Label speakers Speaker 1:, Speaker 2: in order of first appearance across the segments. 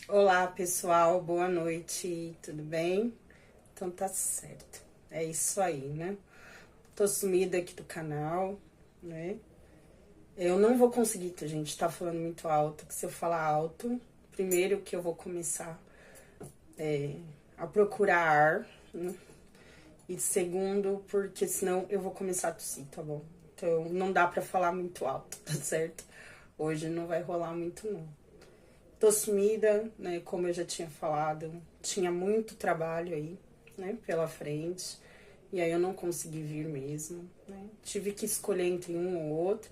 Speaker 1: Olá, pessoal, boa noite, tudo bem? Então tá certo, é isso aí, né? Tô sumida aqui do canal, né? Eu não vou conseguir, tá, gente, tá falando muito alto, que se eu falar alto, primeiro que eu vou começar a procurar ar, né? E segundo, porque senão eu vou começar a tossir, tá bom? Então não dá pra falar muito alto, tá certo? Hoje não vai rolar muito, não. Tô sumida, né? Como eu já tinha falado, tinha muito trabalho aí, né? Pela frente. E aí eu não consegui vir mesmo, né? Tive que escolher entre um ou outro.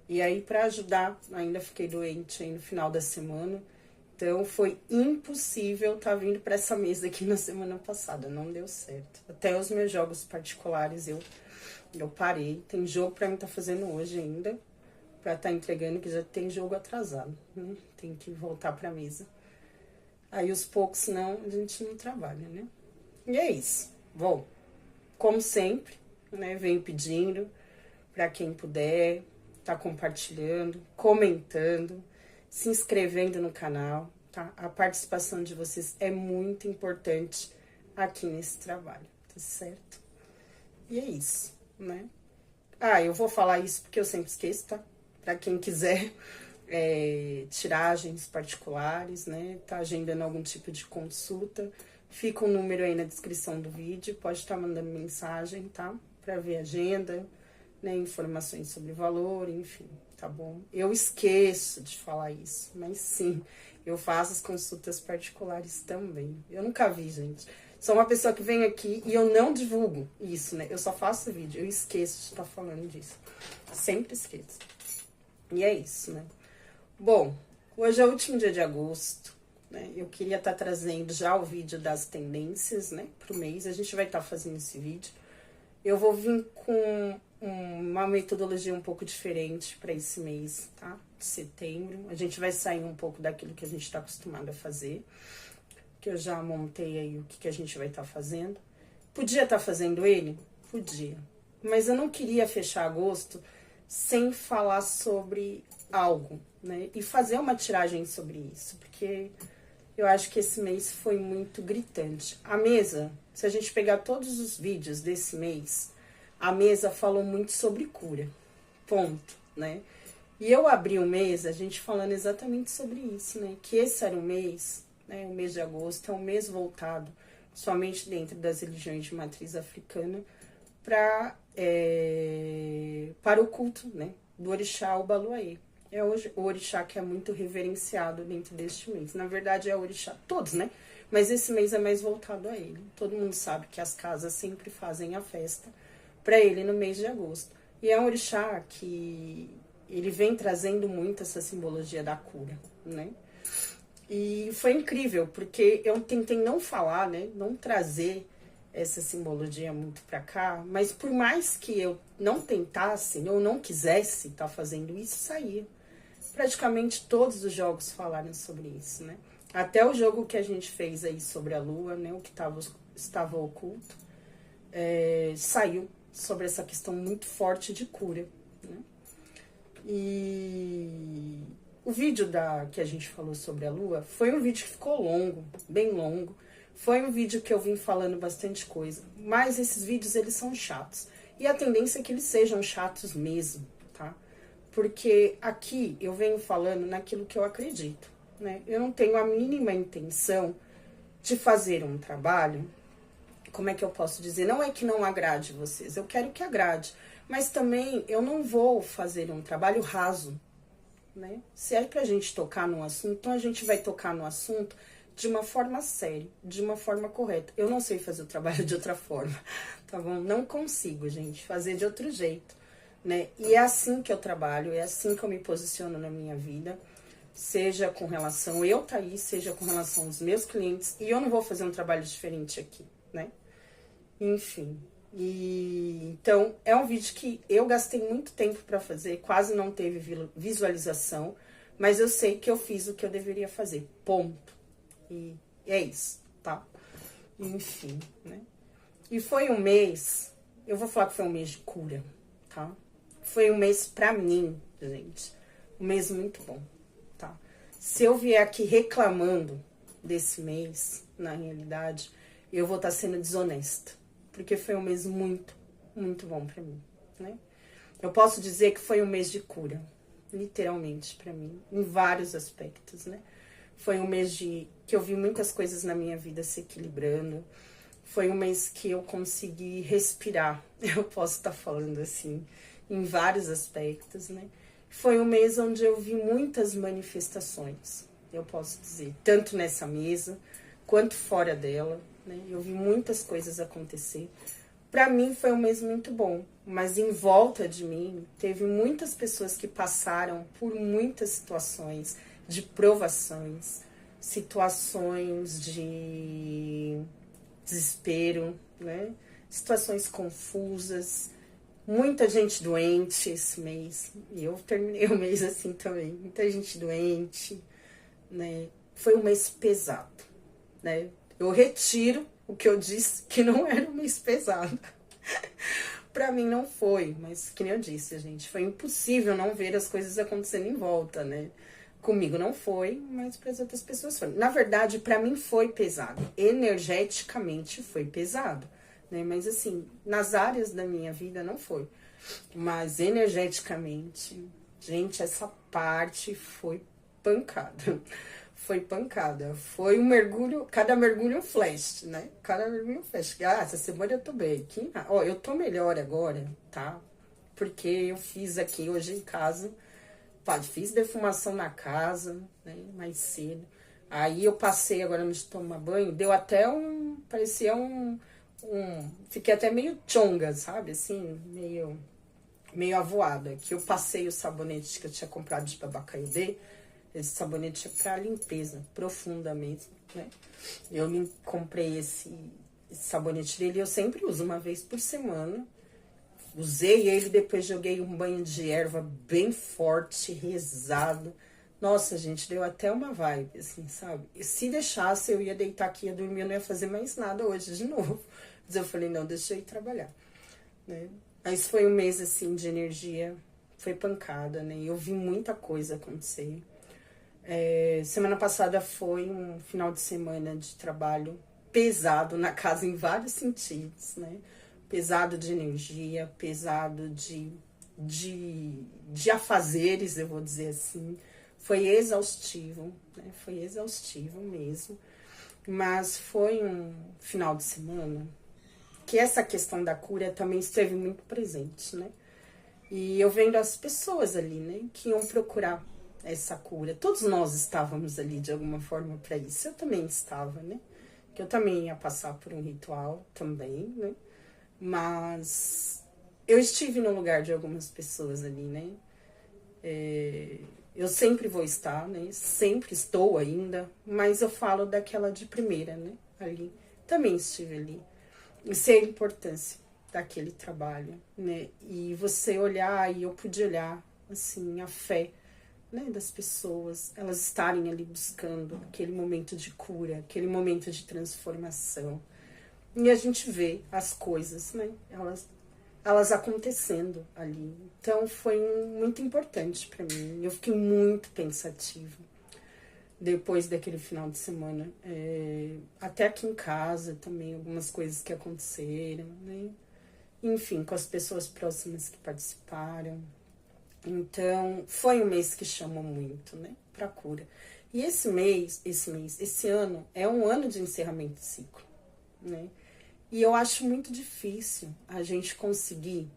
Speaker 1: E aí, para ajudar, ainda fiquei doente aí no final da semana. Então, foi impossível estar vindo para essa mesa aqui na semana passada. Não deu certo. Até os meus jogos particulares eu parei. Tem jogo para mim estar fazendo hoje ainda para estar entregando, que já tem jogo atrasado, né? Tem que voltar para a mesa. Aí os poucos, senão a gente não trabalha, né? E é isso. Bom, como sempre, né? Venho pedindo para quem puder, tá compartilhando, comentando, se inscrevendo no canal, tá? A participação de vocês é muito importante aqui nesse trabalho, tá certo? E é isso, né? Ah, eu vou falar isso porque eu sempre esqueço, tá? Para quem quiser tiragens particulares, né? Tá agendando algum tipo de consulta, fica o número aí na descrição do vídeo, pode estar mandando mensagem, tá? Para ver agenda, né? Informações sobre valor, enfim, tá bom? Eu esqueço de falar isso, mas sim, eu faço as consultas particulares também. Eu nunca vi, gente. Sou uma pessoa que vem aqui e eu não divulgo isso, né? Eu só faço vídeo, eu esqueço de estar falando disso. Sempre esqueço. E é isso, né? Bom, hoje é o último dia de agosto, né? Eu queria estar trazendo já o vídeo das tendências, né? Pro mês, a gente vai estar fazendo esse vídeo. Eu vou vir com uma metodologia um pouco diferente para esse mês, tá? De setembro. A gente vai sair um pouco daquilo que a gente está acostumado a fazer, que eu já montei aí o que a gente vai estar fazendo. Podia estar fazendo ele? Podia. Mas eu não queria fechar agosto sem falar sobre algo, né? E fazer uma tiragem sobre isso, porque eu acho que esse mês foi muito gritante. A mesa, se a gente pegar todos os vídeos desse mês, a mesa falou muito sobre cura, ponto, né? E eu abri o mês, a gente falando exatamente sobre isso, né? Que esse era o mês, né? O mês de agosto é um mês voltado, somente dentro das religiões de matriz africana, para o culto, né? Do orixá Obaluaê. É hoje o orixá que é muito reverenciado dentro deste mês. Na verdade, é o orixá, todos, né? Mas esse mês é mais voltado a ele. Todo mundo sabe que as casas sempre fazem a festa para ele no mês de agosto. E é um orixá que ele vem trazendo muito essa simbologia da cura, né? E foi incrível, porque eu tentei não falar, né? Não trazer essa simbologia muito para cá, mas por mais que eu não tentasse ou não quisesse estar fazendo isso, saía. Praticamente todos os jogos falaram sobre isso, né? Até o jogo que a gente fez aí sobre a lua, né? O que estava oculto, saiu sobre essa questão muito forte de cura, né? E o vídeo que a gente falou sobre a lua foi um vídeo que ficou longo, bem longo. Foi um vídeo que eu vim falando bastante coisa, mas esses vídeos eles são chatos. E a tendência é que eles sejam chatos mesmo, tá? Porque aqui eu venho falando naquilo que eu acredito, né? Eu não tenho a mínima intenção de fazer um trabalho, como é que eu posso dizer? Não é que não agrade vocês, eu quero que agrade, mas também eu não vou fazer um trabalho raso, né? Se é pra gente tocar no assunto, então a gente vai tocar no assunto de uma forma séria, de uma forma correta. Eu não sei fazer o trabalho de outra forma, tá bom? Não consigo, gente, fazer de outro jeito, né? E é assim que eu trabalho, é assim que eu me posiciono na minha vida, seja com relação eu, Thaís, seja com relação aos meus clientes, e eu não vou fazer um trabalho diferente aqui, né? Enfim, então é um vídeo que eu gastei muito tempo para fazer, quase não teve visualização, mas eu sei que eu fiz o que eu deveria fazer, ponto. E é isso, tá? Enfim, né? E foi um mês, eu vou falar que foi um mês de cura, tá? Foi um mês pra mim, gente, um mês muito bom, tá? Se eu vier aqui reclamando, desse mês, na realidade, eu vou estar sendo desonesta, porque foi um mês muito, muito bom pra mim, né? Eu posso dizer que foi um mês de cura, literalmente pra mim, em vários aspectos, né? Foi um mês que eu vi muitas coisas na minha vida se equilibrando. Foi um mês que eu consegui respirar, eu posso estar falando assim, em vários aspectos, né? Foi um mês onde eu vi muitas manifestações, eu posso dizer, tanto nessa mesa quanto fora dela, né? Eu vi muitas coisas acontecer. Para mim foi um mês muito bom, mas em volta de mim teve muitas pessoas que passaram por muitas situações de provações, situações de desespero, né? Situações confusas, muita gente doente esse mês, e eu terminei o mês assim também, muita gente doente, né? Foi um mês pesado, né? Eu retiro o que eu disse que não era um mês pesado. Pra mim não foi, mas que nem eu disse, gente, foi impossível não ver as coisas acontecendo em volta, né? Comigo não foi, mas para as outras pessoas foi. Na verdade, para mim foi pesado. Energeticamente foi pesado, né? Mas assim, nas áreas da minha vida não foi. Mas energeticamente, gente, essa parte foi pancada. Foi pancada. Foi um mergulho, cada mergulho um flash, né? Cada mergulho um flash. Ah, essa semana eu tô bem. Ó, eu tô melhor agora, tá? Porque eu fiz aqui hoje em casa. Fiz defumação na casa, né, mais cedo. Aí eu passei agora no de tomar banho, deu até parecia fiquei até meio chonga, sabe, assim, meio avoada. Que eu passei o sabonete que eu tinha comprado de Babacaiudê, esse sabonete é pra limpeza profunda mesmo, né. Eu comprei esse sabonete dele, eu sempre uso uma vez por semana. Usei ele, depois joguei um banho de erva bem forte, rezado. Nossa, gente, deu até uma vibe, assim, sabe? E se deixasse, eu ia deitar aqui, ia dormir, eu não ia fazer mais nada hoje de novo. Mas eu falei, não, deixa eu ir trabalhar, né? Mas foi um mês, assim, de energia, foi pancada, né? Eu vi muita coisa acontecer. Semana passada foi um final de semana de trabalho pesado na casa em vários sentidos, né? Pesado de energia, pesado de afazeres, eu vou dizer assim. Foi exaustivo, né? Foi exaustivo mesmo. Mas foi um final de semana que essa questão da cura também esteve muito presente, né? E eu vendo as pessoas ali, né, que iam procurar essa cura. Todos nós estávamos ali de alguma forma para isso. Eu também estava, né? Que eu também ia passar por um ritual também, né? Mas eu estive no lugar de algumas pessoas ali, né? Eu sempre vou estar, né? Sempre estou ainda, mas eu falo daquela de primeira, né? Ali. Também estive ali. E sei a importância daquele trabalho, né? E você olhar, e eu pude olhar, assim, a fé, né, das pessoas, elas estarem ali buscando aquele momento de cura, aquele momento de transformação. E a gente vê as coisas, né? Elas acontecendo ali. Então foi muito importante para mim. Eu fiquei muito pensativa depois daquele final de semana. Até aqui em casa também, algumas coisas que aconteceram, né? Enfim, com as pessoas próximas que participaram. Então, foi um mês que chamou muito, né? Pra cura. E esse ano é um ano de encerramento de ciclo, né? E eu acho muito difícil a gente conseguir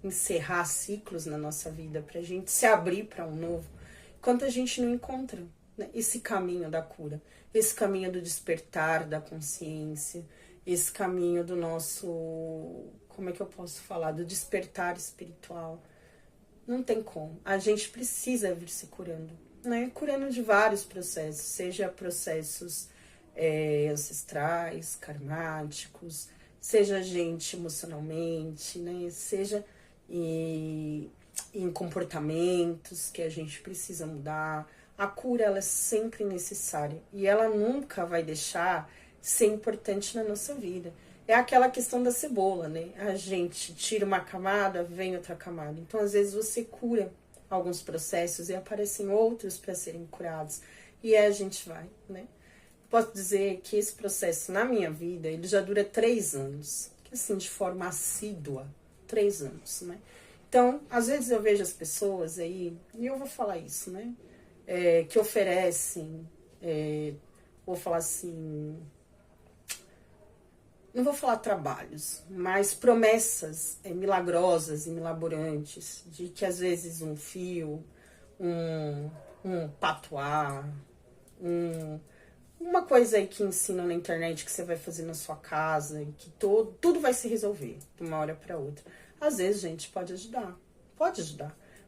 Speaker 1: encerrar ciclos na nossa vida, pra gente se abrir para um novo, enquanto a gente não encontra, né, esse caminho da cura, esse caminho do despertar da consciência, esse caminho do nosso, como é que eu posso falar, do despertar espiritual. Não tem como. A gente precisa vir se curando, né? Curando de vários processos, seja processos ancestrais, karmáticos, seja a gente emocionalmente, né? Seja em comportamentos que a gente precisa mudar. A cura, ela é sempre necessária e ela nunca vai deixar de ser importante na nossa vida. É aquela questão da cebola, né? A gente tira uma camada, vem outra camada. Então, às vezes, você cura alguns processos e aparecem outros para serem curados. E aí a gente vai, né? posso dizer que esse processo na minha vida, ele já dura 3 anos. Que assim, de forma assídua, 3 anos, né? Então, às vezes eu vejo as pessoas aí, e eu vou falar isso, né? Que oferecem, vou falar assim, não vou falar trabalhos, mas promessas milagrosas e milaborantes, de que às vezes um fio, um patuá, uma coisa aí que ensinam na internet que você vai fazer na sua casa e que tudo vai se resolver de uma hora para outra. Às vezes, gente, pode ajudar,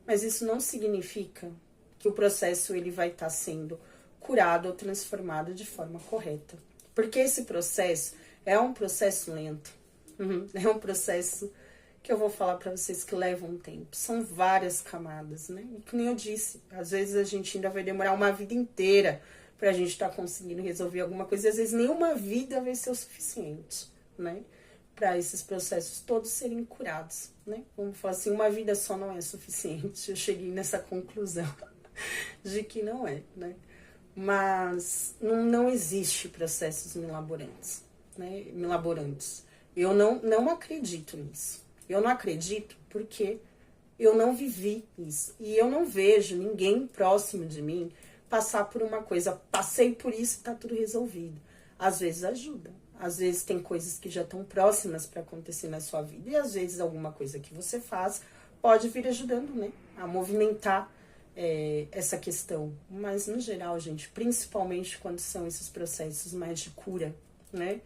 Speaker 1: mas isso não significa que o processo ele vai estar sendo curado ou transformado de forma correta. Porque esse processo é um processo lento, é um processo que eu vou falar para vocês que leva um tempo. São várias camadas, né? E que nem eu disse, às vezes a gente ainda vai demorar uma vida inteira pra gente estar conseguindo resolver alguma coisa. E às vezes nenhuma vida vai ser o suficiente, né? Para esses processos todos serem curados, né? Vamos falar assim, uma vida só não é suficiente. Eu cheguei nessa conclusão de que não é, né? Mas não existe processos milaborantes, né? Milaborantes. Eu não acredito nisso. Eu não acredito porque eu não vivi isso. E eu não vejo ninguém próximo de mim passar por uma coisa. Passei por isso e tá tudo resolvido. Às vezes ajuda. Às vezes tem coisas que já estão próximas para acontecer na sua vida. E às vezes alguma coisa que você faz pode vir ajudando, né? A movimentar essa questão. Mas no geral, gente, principalmente quando são esses processos mais de cura, né?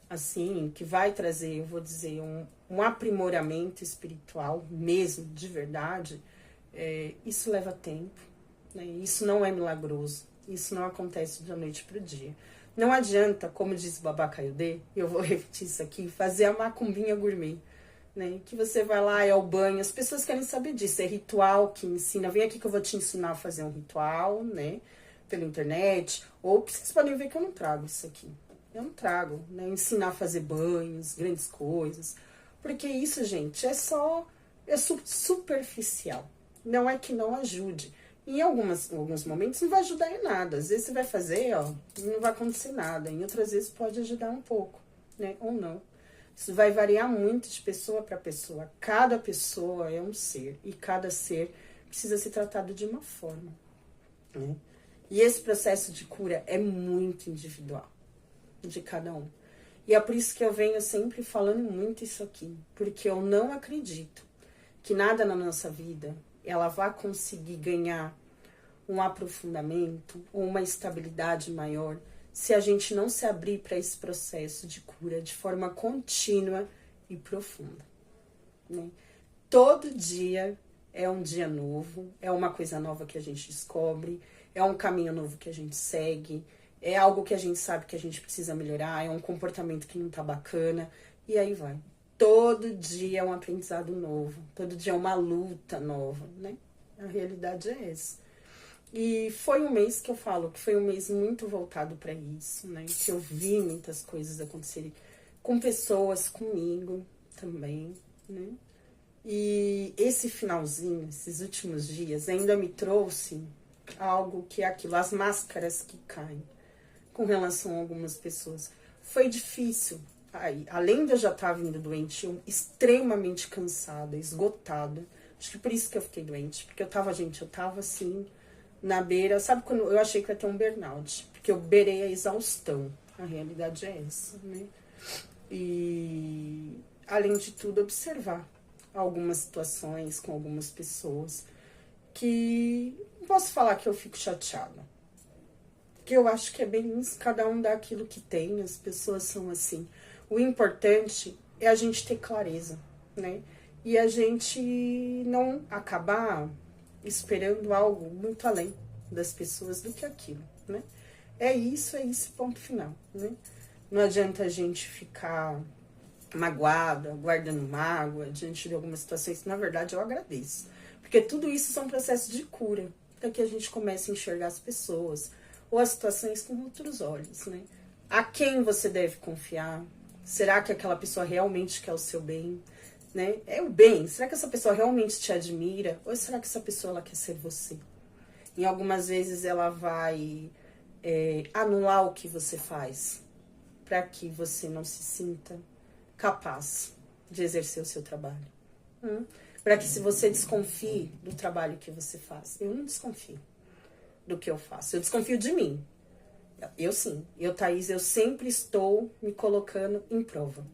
Speaker 1: Assim, que vai trazer, eu vou dizer, um aprimoramento espiritual mesmo, de verdade, isso leva tempo, né? Isso não é milagroso, isso não acontece da noite para o dia. Não adianta, como diz o Baba Kayode, eu vou repetir isso aqui, fazer a macumbinha gourmet, né? Que você vai lá, é o banho, as pessoas querem saber disso, é ritual que ensina, vem aqui que eu vou te ensinar a fazer um ritual, né? Pela internet, ou vocês podem ver que eu não trago isso aqui. Eu não trago, né? Ensinar a fazer banhos, grandes coisas. Porque isso, gente, é superficial. Não é que não ajude. Em alguns momentos não vai ajudar em nada. Às vezes você vai fazer, ó, e não vai acontecer nada. Em outras vezes pode ajudar um pouco, né? Ou não. Isso vai variar muito de pessoa para pessoa. Cada pessoa é um ser. E cada ser precisa ser tratado de uma forma, né? E esse processo de cura é muito individual de cada um. E é por isso que eu venho sempre falando muito isso aqui, porque eu não acredito que nada na nossa vida ela vá conseguir ganhar um aprofundamento ou uma estabilidade maior se a gente não se abrir para esse processo de cura de forma contínua e profunda, né? Todo dia é um dia novo, é uma coisa nova que a gente descobre, é um caminho novo que a gente segue, é algo que a gente sabe que a gente precisa melhorar, é um comportamento que não tá bacana, e aí vai. Todo dia é um aprendizado novo, todo dia é uma luta nova, né? A realidade é essa. E foi um mês que eu falo que foi um mês muito voltado para isso, né? Que eu vi muitas coisas acontecerem com pessoas, comigo também, né? E esse finalzinho, esses últimos dias, ainda me trouxe algo que é aquilo, as máscaras que caem com relação a algumas pessoas. Foi difícil. Aí, além de eu já estar vindo doente, eu extremamente cansada, esgotada. Acho que por isso que eu fiquei doente. Porque eu tava assim, na beira. Sabe quando eu achei que ia ter um burnout? Porque eu beirei a exaustão. A realidade é essa, né? E, além de tudo, observar algumas situações com algumas pessoas que não posso falar que eu fico chateada. Que eu acho que é bem isso, cada um dá aquilo que tem, as pessoas são assim. O importante é a gente ter clareza, né? E a gente não acabar esperando algo muito além das pessoas do que aquilo, né? É esse ponto final, né? Não adianta a gente ficar magoada, guardando mágoa diante de algumas situações que, na verdade, eu agradeço. Porque tudo isso são processos de cura, para que a gente comece a enxergar as pessoas ou as situações com outros olhos, né? A quem você deve confiar? Será que aquela pessoa realmente quer o seu bem? Né? É o bem. Será que essa pessoa realmente te admira? Ou será que essa pessoa ela quer ser você? Em algumas vezes ela vai anular o que você faz para que você não se sinta capaz de exercer o seu trabalho. Para que se você desconfie do trabalho que você faz, eu não desconfio do que eu faço, eu desconfio de mim. Eu sim, Thaís, eu sempre estou me colocando em prova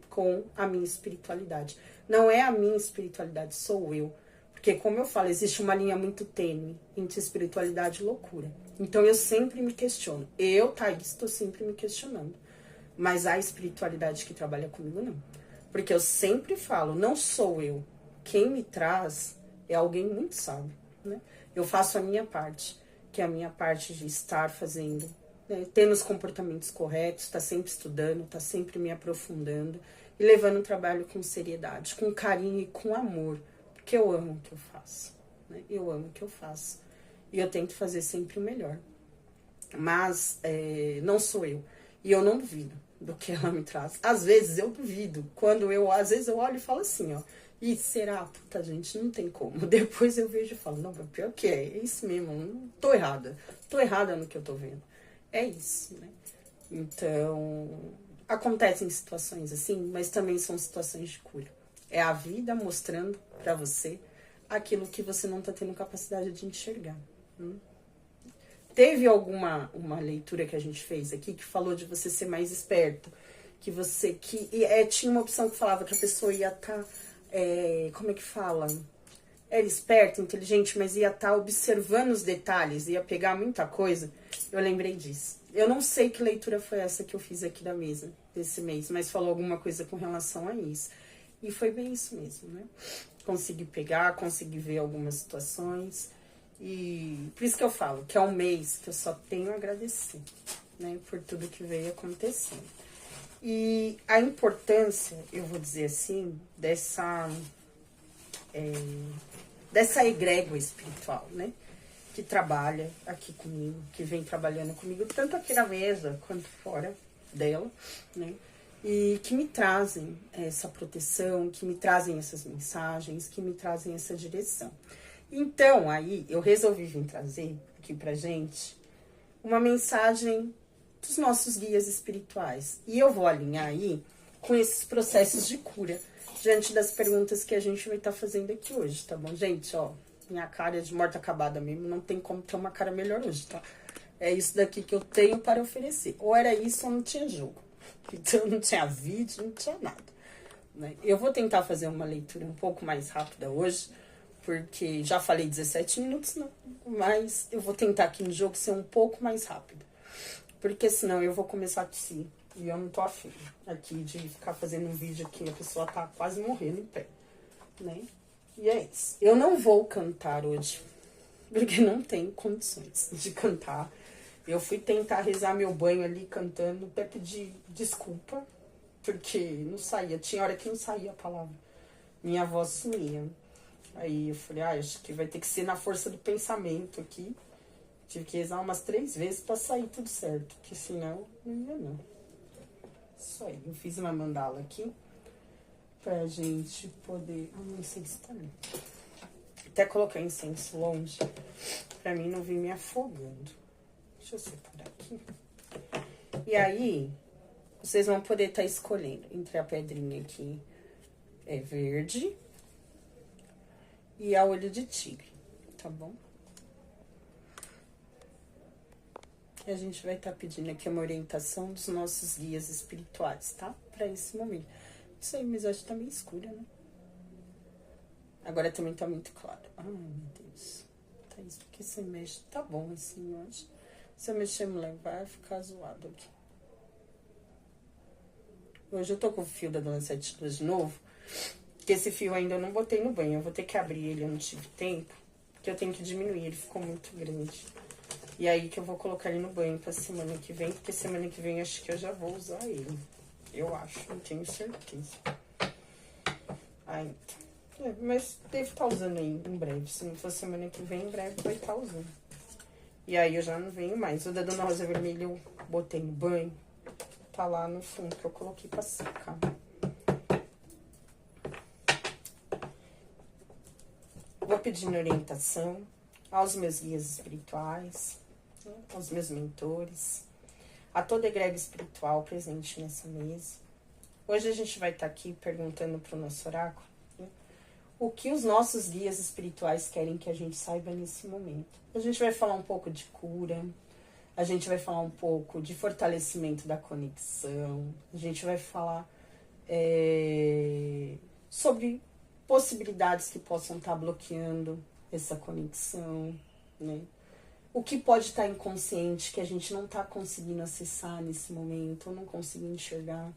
Speaker 1: com a minha espiritualidade. Não é a minha espiritualidade, sou eu. Porque, como eu falo, existe uma linha muito tênue entre espiritualidade e loucura. Então, eu sempre me questiono. Eu, Thaís, estou sempre me questionando. Mas a espiritualidade que trabalha comigo, não. Porque eu sempre falo, não sou eu. Quem me traz é alguém muito sábio, né? Eu faço a minha parte, que é a minha parte de estar fazendo, né? Tendo os comportamentos corretos, tá sempre estudando, tá sempre me aprofundando e levando o trabalho com seriedade, com carinho e com amor, porque eu amo o que eu faço, né? Eu amo o que eu faço e eu tento fazer sempre o melhor. Mas não sou eu. E eu não duvido do que ela me traz. Às vezes eu duvido. Às vezes eu olho e falo assim, ó. E será? Puta, gente, não tem como. Depois eu vejo e falo, não, pior que é isso mesmo. Não tô errada. Tô errada no que eu tô vendo. É isso, né? Então, acontecem situações assim, mas também são situações de cura. É a vida mostrando pra você aquilo que você não tá tendo capacidade de enxergar. Teve uma leitura que a gente fez aqui que falou de você ser mais esperto, tinha uma opção que falava que a pessoa ia estar, como é que fala? Era esperto, inteligente, mas ia estar observando os detalhes, ia pegar muita coisa. Eu lembrei disso. Eu não sei que leitura foi essa que eu fiz aqui da mesa desse mês, mas falou alguma coisa com relação a isso. E foi bem isso mesmo, né? Consegui pegar, consegui ver algumas situações. E por isso que eu falo que é um mês que eu só tenho a agradecer, né? Por tudo que veio acontecendo. E a importância, eu vou dizer assim, dessa egrégora espiritual, né? Que trabalha aqui comigo, que vem trabalhando comigo, tanto aqui na mesa quanto fora dela, né? E que me trazem essa proteção, que me trazem essas mensagens, que me trazem essa direção. Então, aí, eu resolvi vir trazer aqui pra gente uma mensagem dos nossos guias espirituais. E eu vou alinhar aí com esses processos de cura, diante das perguntas que a gente vai estar fazendo aqui hoje, tá bom, gente? Ó, minha cara é de morta acabada mesmo, não tem como ter uma cara melhor hoje, tá? É isso daqui que eu tenho para oferecer. Ou era isso ou não tinha jogo. Então, não tinha vídeo, não tinha nada, né? Eu vou tentar fazer uma leitura um pouco mais rápida hoje, porque já falei 17 minutos, não, mas eu vou tentar aqui no jogo ser um pouco mais rápido, porque senão eu vou começar a tossir, e eu não tô afim aqui de ficar fazendo um vídeo aqui, a pessoa tá quase morrendo em pé, né? E é isso. Eu não vou cantar hoje, porque não tenho condições de cantar. Eu fui tentar rezar meu banho ali cantando, até pedir desculpa, porque não saía, tinha hora que não saía a palavra, minha voz sumia. Aí eu falei, acho que vai ter que ser na força do pensamento aqui. Tive que rezar umas 3 vezes pra sair tudo certo, porque senão não ia não. Isso aí, eu fiz uma mandala aqui pra gente poder... não sei se tá ali. Até colocar incenso longe, pra mim não vir me afogando. Deixa eu separar aqui. E aí, vocês vão poder estar escolhendo entre a pedrinha aqui, verde, e a olho de tigre, tá bom? E a gente vai estar pedindo aqui uma orientação dos nossos guias espirituais, tá? Pra esse momento. Isso aí, mas acho que tá meio escura, né? Agora também tá muito claro. Ai, meu Deus. Tá isso, porque você mexe. Tá bom assim, eu acho. Se eu mexer, mulher, vai ficar zoado aqui. Hoje eu tô com o fio da Dona Sete Luz de novo. Porque esse fio ainda eu não botei no banho. Eu vou ter que abrir ele, eu não tive tempo. Porque eu tenho que diminuir, ele ficou muito grande. E aí que eu vou colocar ele no banho pra semana que vem. Porque semana que vem acho que eu já vou usar ele. Eu acho, não tenho certeza. Aí, mas deve estar usando aí em breve. Se não for semana que vem, em breve vai estar usando. E aí eu já não venho mais. O da Dona Rosa Vermelha eu botei no banho. Tá lá no fundo que eu coloquei pra secar. Vou pedindo orientação aos meus guias espirituais, né? Aos meus mentores, a toda egrégora espiritual presente nessa mesa. Hoje a gente vai estar aqui perguntando para o nosso oráculo, né, o que os nossos guias espirituais querem que a gente saiba nesse momento. A gente vai falar um pouco de cura, a gente vai falar um pouco de fortalecimento da conexão, a gente vai falar sobre possibilidades que possam estar bloqueando essa conexão, né? O que pode estar inconsciente, que a gente não está conseguindo acessar nesse momento, ou não conseguindo enxergar.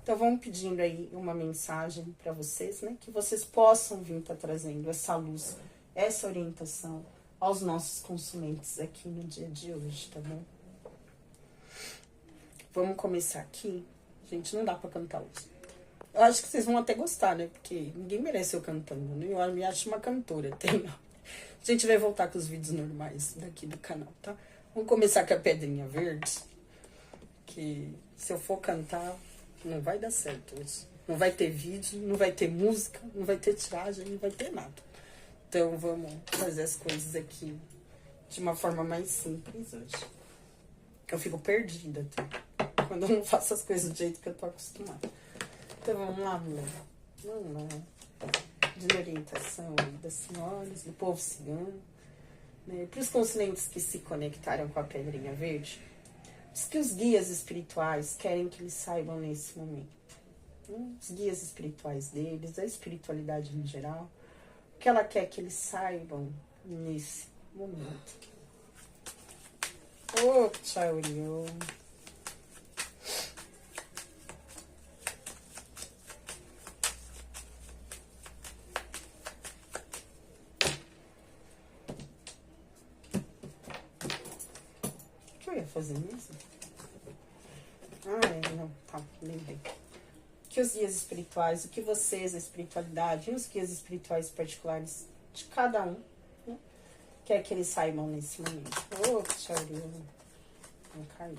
Speaker 1: Então vamos pedindo aí uma mensagem para vocês, né? Que vocês possam vir estar trazendo essa luz, essa orientação aos nossos consumentes aqui no dia de hoje, tá bom? Vamos começar aqui. Gente, não dá para cantar hoje. Eu acho que vocês vão até gostar, né? Porque ninguém merece eu cantando, né? Eu me acho uma cantora, tem. A gente vai voltar com os vídeos normais daqui do canal, tá? Vamos começar com a pedrinha verde. Que se eu for cantar, não vai dar certo hoje. Não vai ter vídeo, não vai ter música, não vai ter tiragem, não vai ter nada. Então vamos fazer as coisas aqui de uma forma mais simples hoje. Eu fico perdida, tá? Quando eu não faço as coisas do jeito que eu tô acostumada. Então vamos lá, mulher. Vamos lá. De orientação aí das senhoras, do povo cigano, né? Para os conscientes que se conectaram com a pedrinha verde, diz que os guias espirituais querem que eles saibam nesse momento. Né? Os guias espirituais deles, a espiritualidade em geral, o que ela quer que eles saibam nesse momento. Ô, Tchauriô. O que eu ia fazer mesmo? Não, tá, lembrei. Que os guias espirituais, o que vocês, a espiritualidade e os guias espirituais particulares de cada um, né, quer que eles saibam nesse momento. Ô, Tchauriô. Não caiu.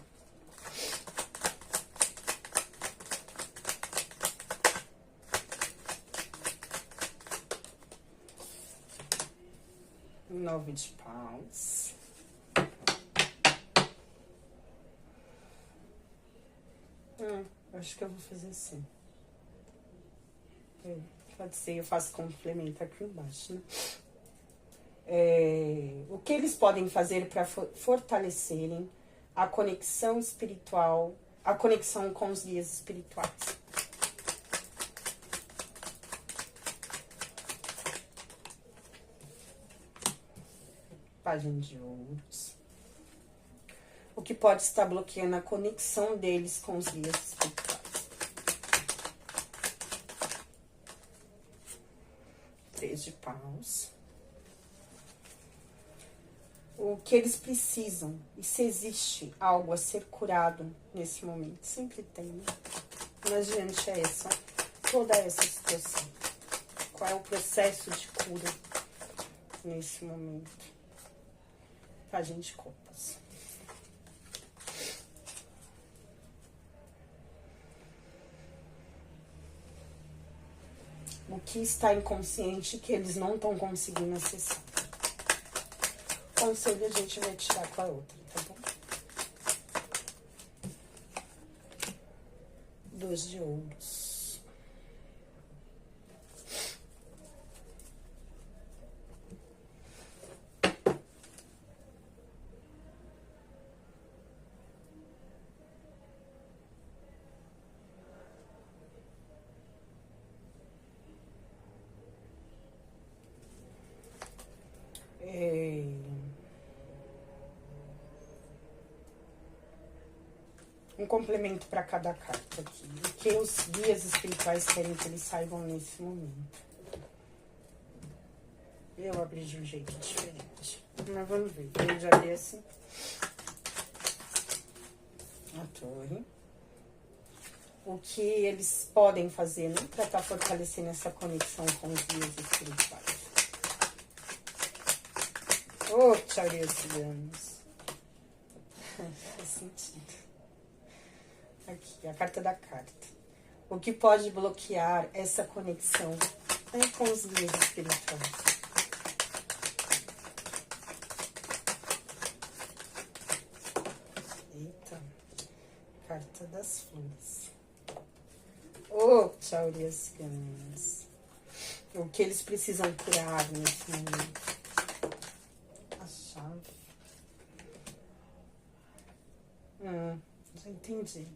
Speaker 1: Nove de paus. Acho que eu vou fazer assim. Pode ser, eu faço complemento aqui embaixo, né? O que eles podem fazer para fortalecerem a conexão espiritual, a conexão com os guias espirituais. Página de ouros. O que pode estar bloqueando a conexão deles com os guias espirituais. Três de paus. O que eles precisam e se existe algo a ser curado nesse momento. Sempre tem, né? Mas diante é essa, toda essa situação. Qual é o processo de cura nesse momento? Página de copas. O que está inconsciente que eles não estão conseguindo acessar. Conselho a gente vai tirar com a outra, tá bom? Dois de ouros. Um complemento para cada carta aqui. O que os guias espirituais querem que eles saibam nesse momento. Eu abri de um jeito diferente. Mas vamos ver. Eu já abri assim. A torre. O que eles podem fazer, né, para estar fortalecendo essa conexão com os guias espirituais. Ô, Tchauriô ciganos. Faz sentido. Aqui, a carta da carta. O que pode bloquear essa conexão, né, com os guias espirituais? das flores. Ô, Taurianas. O que eles precisam curar nesse momento? A chave. Já entendi.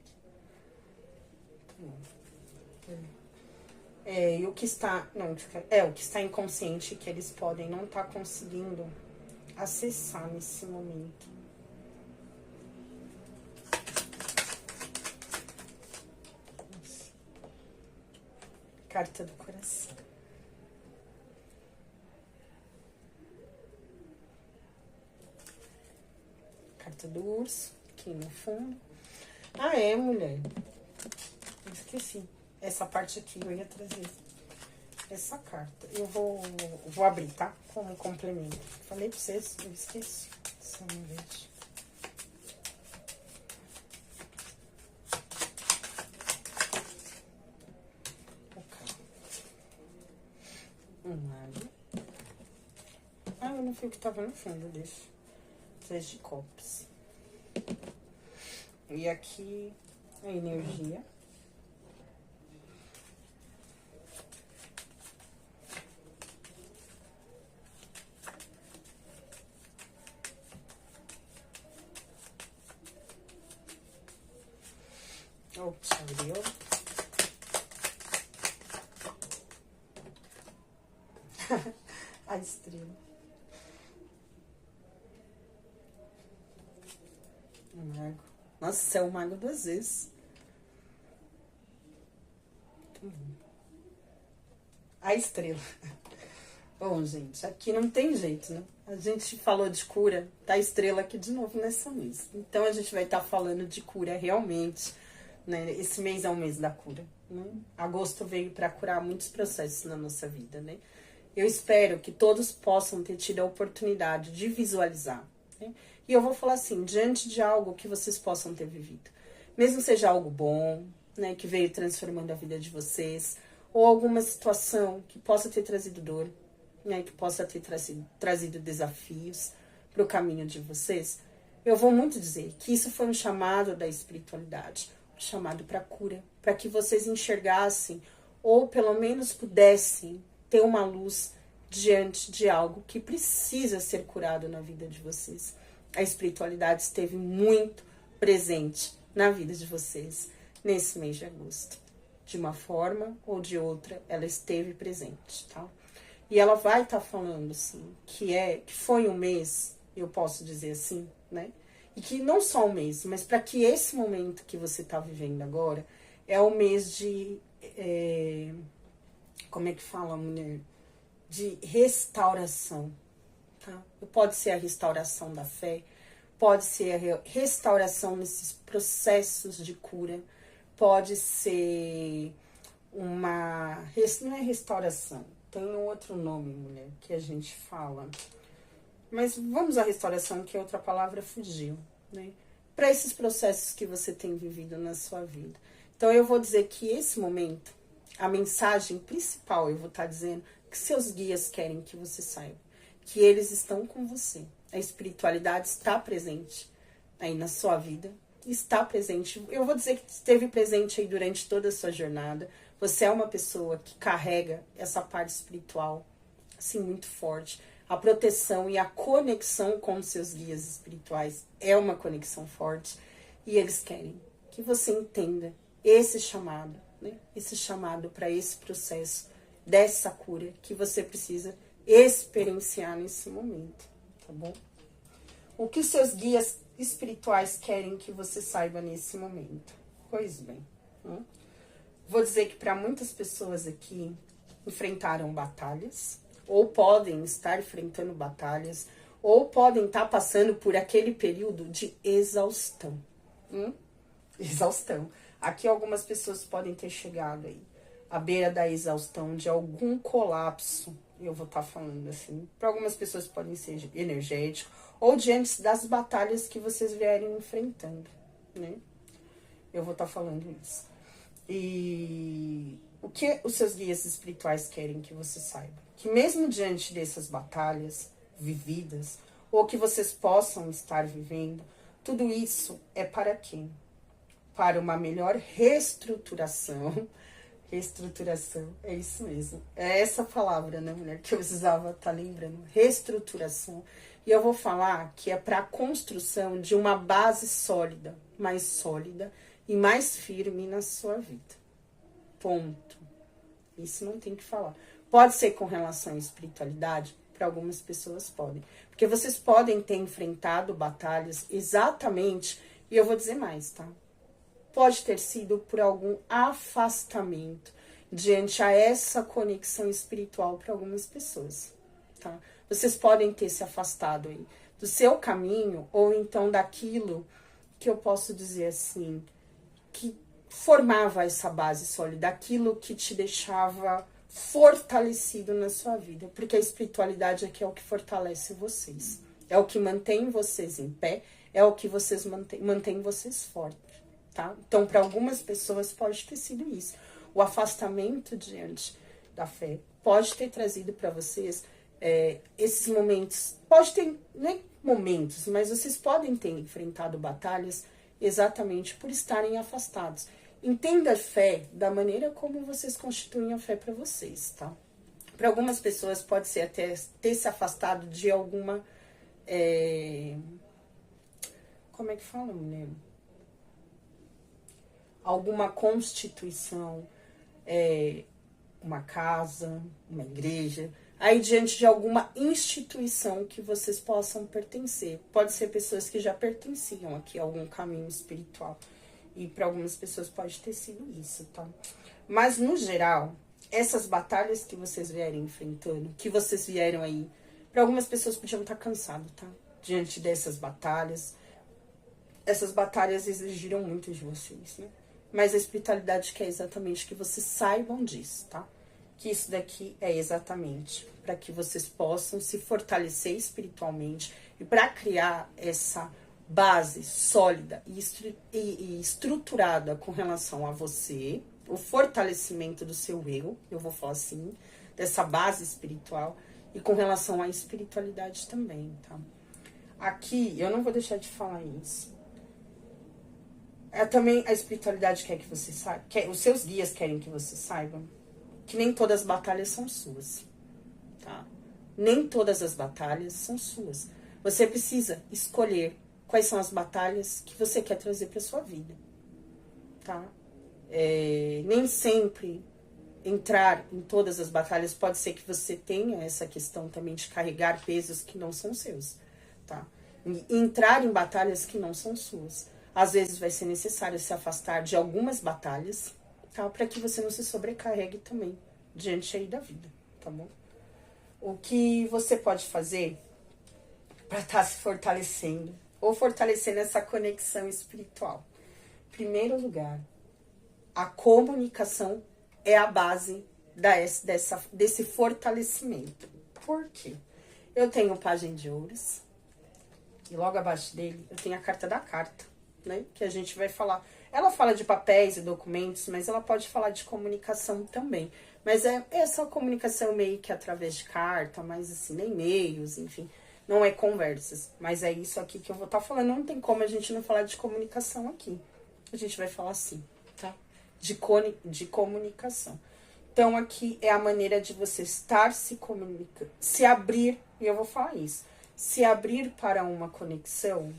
Speaker 1: E o que está... Não, o que está inconsciente que eles podem não estar conseguindo acessar nesse momento. Carta do coração. Carta do urso, aqui no fundo. Ah, é, mulher. Eu esqueci. Essa parte aqui eu ia trazer. Essa carta. Eu vou abrir, tá? Como complemento. Falei pra vocês, eu esqueci. Só não vejo. Eu não vi o que tava no fundo, deixa. 3 de copas. E aqui a energia. O Tauriel. A estrela. O mago. Nossa, você é o mago 2 vezes. A estrela. Bom, gente, aqui não tem jeito, né? A gente falou de cura, tá a estrela aqui de novo nessa mesa. Então, a gente vai estar falando de cura realmente, né? Esse mês é o mês da cura, né? Agosto veio para curar muitos processos na nossa vida, né? Eu espero que todos possam ter tido a oportunidade de visualizar, né? E eu vou falar assim, diante de algo que vocês possam ter vivido. Mesmo seja algo bom, né? Que veio transformando a vida de vocês, ou alguma situação que possa ter trazido dor, né, que possa ter trazido desafios para o caminho de vocês, eu vou muito dizer que isso foi um chamado da espiritualidade, um chamado para cura, para que vocês enxergassem, ou pelo menos pudessem ter uma luz diante de algo que precisa ser curado na vida de vocês. A espiritualidade esteve muito presente na vida de vocês nesse mês de agosto. De uma forma ou de outra, ela esteve presente, tá? E ela vai estar falando, assim, que foi um mês, eu posso dizer assim, né? E que não só um mês, mas para que esse momento que você está vivendo agora é o mês de... como é que fala, mulher? De restauração, tá? Pode ser a restauração da fé, pode ser a restauração nesses processos de cura, pode ser uma... Não é restauração, tem um outro nome, mulher, que a gente fala. Mas vamos à restauração, que outra palavra fugiu, né? Para esses processos que você tem vivido na sua vida. Então, eu vou dizer que esse momento, a mensagem principal, eu vou estar dizendo que seus guias querem que você saiba. Que eles estão com você. A espiritualidade está presente aí na sua vida. Está presente. Eu vou dizer que esteve presente aí durante toda a sua jornada. Você é uma pessoa que carrega essa parte espiritual, assim, muito forte. A proteção e a conexão com os seus guias espirituais é uma conexão forte. E eles querem que você entenda esse chamado, né? Esse chamado para esse processo dessa cura que você precisa experienciar nesse momento, tá bom? O que os seus guias espirituais querem que você saiba nesse momento? Pois bem, vou dizer que para muitas pessoas aqui enfrentaram batalhas, ou podem estar enfrentando batalhas, ou podem estar passando por aquele período de exaustão. Exaustão. Aqui algumas pessoas podem ter chegado aí à beira da exaustão, de algum colapso. Eu vou estar falando assim. Para algumas pessoas podem ser energético, ou diante das batalhas que vocês vierem enfrentando, né? Eu vou estar falando isso. E o que os seus guias espirituais querem que você saiba? Que mesmo diante dessas batalhas vividas, ou que vocês possam estar vivendo, tudo isso é para quem? para uma melhor reestruturação. Reestruturação, é isso mesmo. É essa palavra, né, mulher, que eu precisava estar lembrando. Reestruturação. E eu vou falar que é para a construção de uma base sólida e mais firme na sua vida. Ponto. Isso não tem que falar. Pode ser com relação à espiritualidade? Para algumas pessoas podem. Porque vocês podem ter enfrentado batalhas exatamente, e eu vou dizer mais, tá? Pode ter sido por algum afastamento diante a essa conexão espiritual para algumas pessoas, tá? Vocês podem ter se afastado aí do seu caminho, ou então daquilo que eu posso dizer assim, que formava essa base sólida, aquilo que te deixava fortalecido na sua vida, porque a espiritualidade aqui é o que fortalece vocês, é o que mantém vocês em pé, é o que vocês mantém vocês fortes, tá? Então, para algumas pessoas pode ter sido isso. O afastamento diante da fé pode ter trazido para vocês esses momentos, pode ter, nem momentos, mas vocês podem ter enfrentado batalhas exatamente por estarem afastados. Entenda a fé da maneira como vocês constituem a fé para vocês, tá? Para algumas pessoas pode ser até ter se afastado de alguma... como é que fala, mulher? Alguma constituição, uma casa, uma igreja, aí diante de alguma instituição que vocês possam pertencer. Pode ser pessoas que já pertenciam aqui a algum caminho espiritual. E para algumas pessoas pode ter sido isso, tá? Mas, no geral, essas batalhas que vocês vierem enfrentando, que vocês vieram aí, para algumas pessoas podiam estar cansadas, tá? Diante dessas batalhas. Essas batalhas exigiram muito de vocês, né? Mas a espiritualidade quer exatamente que vocês saibam disso, tá? Que isso daqui é exatamente para que vocês possam se fortalecer espiritualmente e para criar essa base sólida e estruturada com relação a você, o fortalecimento do seu eu vou falar assim, dessa base espiritual, e com relação à espiritualidade também, tá? Aqui, eu não vou deixar de falar isso. Também a espiritualidade quer que você saiba, os seus guias querem que você saiba que nem todas as batalhas são suas, tá? Nem todas as batalhas são suas. Você precisa escolher quais são as batalhas que você quer trazer para sua vida, tá? Nem sempre entrar em todas as batalhas, pode ser que você tenha essa questão também de carregar pesos que não são seus, tá? E entrar em batalhas que não são suas. Às vezes vai ser necessário se afastar de algumas batalhas, tá? Para que você não se sobrecarregue também diante aí da vida, tá bom? O que você pode fazer para estar se fortalecendo ou fortalecendo essa conexão espiritual? Em primeiro lugar, a comunicação é a base desse fortalecimento. Por quê? Eu tenho o Pajem de Ouros e logo abaixo dele eu tenho a carta da carta, né? Que a gente vai falar. Ela fala de papéis e documentos, mas ela pode falar de comunicação também. Mas é essa comunicação meio que através de carta, mas assim, nem e-mails, enfim. Não é conversas, mas é isso aqui que eu vou estar falando. Não tem como a gente não falar de comunicação aqui. A gente vai falar assim, tá? De comunicação. Então, aqui é a maneira de você estar se comunicando, se abrir, e eu vou falar isso, se abrir para uma conexão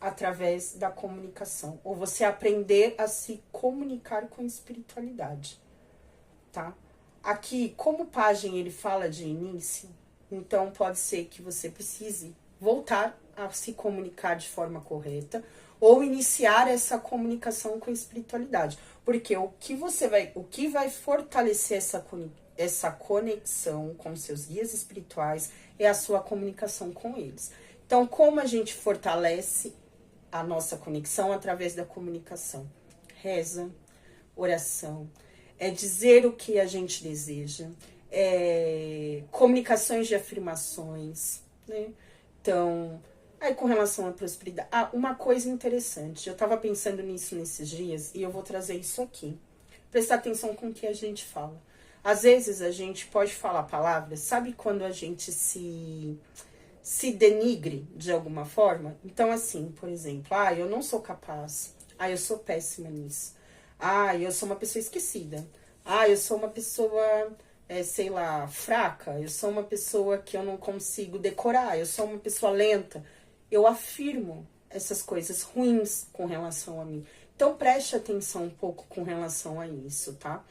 Speaker 1: através da comunicação. Ou você aprender a se comunicar com espiritualidade, tá? Aqui, como o pajem ele fala de início, então pode ser que você precise voltar a se comunicar de forma correta ou iniciar essa comunicação com a espiritualidade. Porque o que vai fortalecer essa conexão com seus guias espirituais é a sua comunicação com eles. Então, como a gente fortalece a nossa conexão através da comunicação? Reza, oração, é dizer o que a gente deseja, comunicações de afirmações, né? Então, aí com relação à prosperidade, uma coisa interessante, eu tava pensando nisso nesses dias e eu vou trazer isso aqui. Prestar atenção com o que a gente fala. Às vezes a gente pode falar palavras, sabe quando a gente se denigre de alguma forma? Então assim, por exemplo, eu não sou capaz, Ah, eu sou péssima nisso. Ah, eu sou uma pessoa esquecida. Ah, eu sou uma pessoa, sei lá, fraca. Eu sou uma pessoa que eu não consigo decorar. Eu sou uma pessoa lenta. Eu afirmo essas coisas ruins com relação a mim. Então preste atenção um pouco com relação a isso, tá?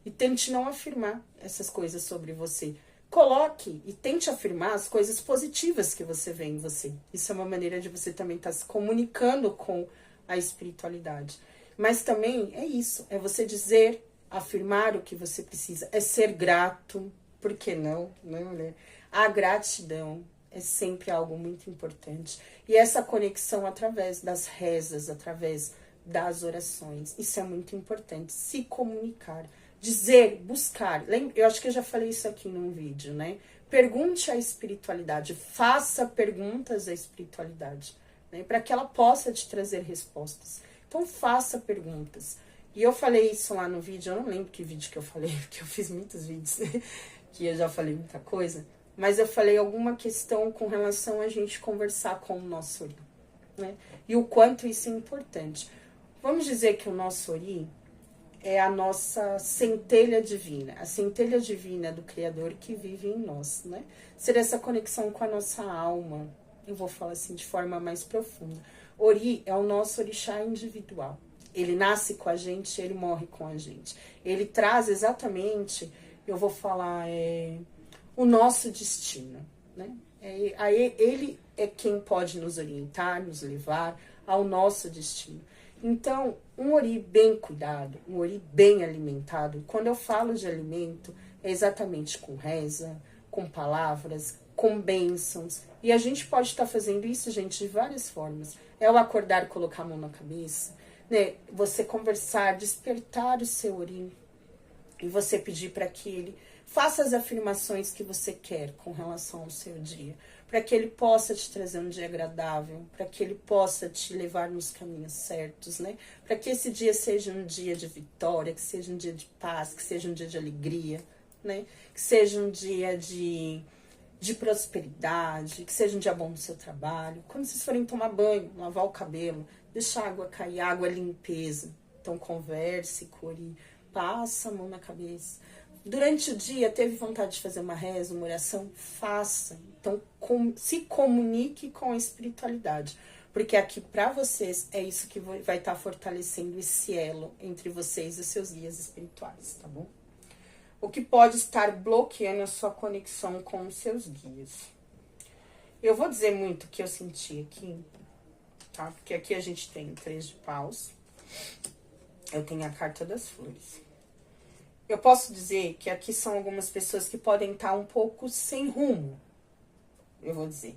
Speaker 1: E tente não afirmar essas coisas sobre você. Coloque e tente afirmar as coisas positivas que você vê em você. Isso é uma maneira de você também estar se comunicando com a espiritualidade. Mas também é isso, é você dizer, afirmar o que você precisa, é ser grato, por que não, né, mulher? A gratidão é sempre algo muito importante. E essa conexão através das rezas, através das orações, isso é muito importante, se comunicar, dizer, buscar. Eu acho que eu já falei isso aqui num vídeo, né? Pergunte à espiritualidade, faça perguntas à espiritualidade, né? Para que ela possa te trazer respostas. Então, faça perguntas. E eu falei isso lá no vídeo, eu não lembro que vídeo que eu falei, porque eu fiz muitos vídeos, que eu já falei muita coisa, mas eu falei alguma questão com relação a gente conversar com o nosso Ori, né? E o quanto isso é importante. Vamos dizer que o nosso Ori é a nossa centelha divina, a centelha divina do Criador que vive em nós, né? Ser essa conexão com a nossa alma, eu vou falar assim de forma mais profunda. Ori é o nosso orixá individual. Ele nasce com a gente, ele morre com a gente. Ele traz exatamente, eu vou falar, o nosso destino, né? Ele é quem pode nos orientar, nos levar ao nosso destino. Então, um Ori bem cuidado, um Ori bem alimentado, quando eu falo de alimento, é exatamente com reza, com palavras, com bênçãos. E a gente pode estar fazendo isso, gente, de várias formas. É o acordar e colocar a mão na cabeça, né? Você conversar, despertar o seu Ori e você pedir para que ele faça as afirmações que você quer com relação ao seu dia, para que ele possa te trazer um dia agradável, para que ele possa te levar nos caminhos certos, né? Para que esse dia seja um dia de vitória, que seja um dia de paz, que seja um dia de alegria, né? Que seja um dia de prosperidade, que seja um dia bom no seu trabalho. Quando vocês forem tomar banho, lavar o cabelo, deixar a água cair, água é limpeza. Então converse, core, passa a mão na cabeça. Durante o dia, teve vontade de fazer uma reza, uma oração? Faça. Então, se comunique com a espiritualidade. Porque aqui, para vocês, é isso que vai estar fortalecendo esse elo entre vocês e os seus guias espirituais, tá bom? O que pode estar bloqueando a sua conexão com os seus guias. Eu vou dizer muito o que eu senti aqui, tá? Porque aqui a gente tem 3 de paus. Eu tenho a carta das flores. Eu posso dizer que aqui são algumas pessoas que podem estar um pouco sem rumo, eu vou dizer.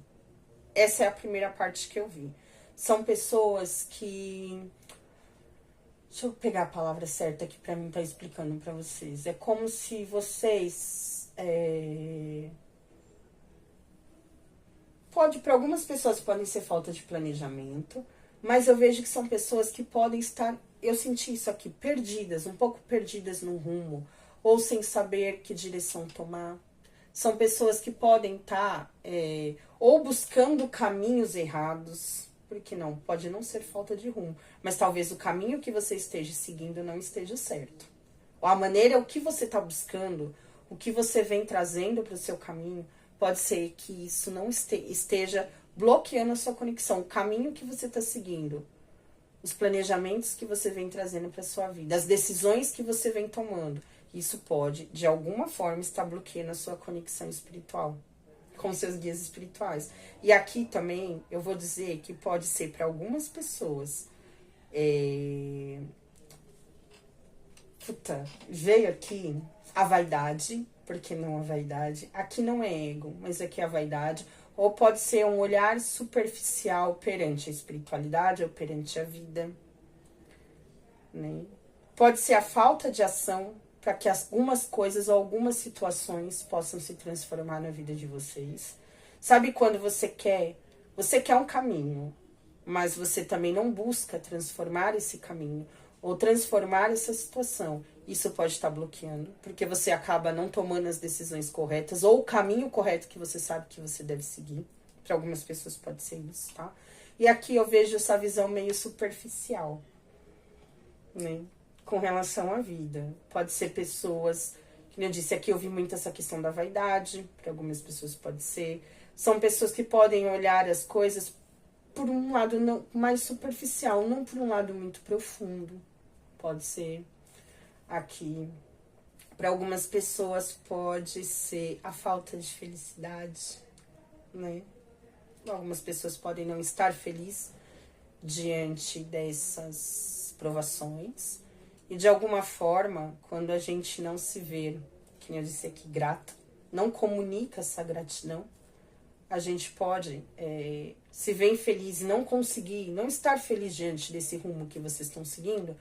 Speaker 1: Essa é a primeira parte que eu vi. São pessoas que... Deixa eu pegar a palavra certa aqui pra mim estar explicando pra vocês. É como se vocês... Para algumas pessoas podem ser falta de planejamento, mas eu vejo que são pessoas que podem estar... Eu senti isso aqui, perdidas, um pouco perdidas no rumo, ou sem saber que direção tomar. São pessoas que podem estar ou buscando caminhos errados, porque não, pode não ser falta de rumo, mas talvez o caminho que você esteja seguindo não esteja certo. Ou a maneira, o que você está buscando, o que você vem trazendo para o seu caminho, pode ser que isso não esteja bloqueando a sua conexão, o caminho que você está seguindo. Os planejamentos que você vem trazendo para sua vida, as decisões que você vem tomando, isso pode, de alguma forma, estar bloqueando a sua conexão espiritual, com seus guias espirituais. E aqui também, eu vou dizer que pode ser para algumas pessoas, veio aqui a vaidade, porque não a vaidade, aqui não é ego, mas aqui é a vaidade. Ou pode ser um olhar superficial perante a espiritualidade ou perante a vida, né? Pode ser a falta de ação para que algumas coisas ou algumas situações possam se transformar na vida de vocês. Sabe quando você quer um caminho, mas você também não busca transformar esse caminho ou transformar essa situação. Isso pode estar bloqueando, porque você acaba não tomando as decisões corretas ou o caminho correto que você sabe que você deve seguir. Para algumas pessoas pode ser isso, tá? E aqui eu vejo essa visão meio superficial. né? Com relação à vida. Pode ser pessoas, como eu disse aqui, eu vi muito essa questão da vaidade, para algumas pessoas pode ser. São pessoas que podem olhar as coisas por um lado não, mais superficial, não por um lado muito profundo. Pode ser aqui. Para algumas pessoas pode ser a falta de felicidade, né? Algumas pessoas podem não estar felizes diante dessas provações. E de alguma forma, quando a gente não se vê, que nem eu disse aqui, grata, não comunica essa gratidão, a gente pode se ver infeliz e não conseguir, não estar feliz diante desse rumo que vocês estão seguindo.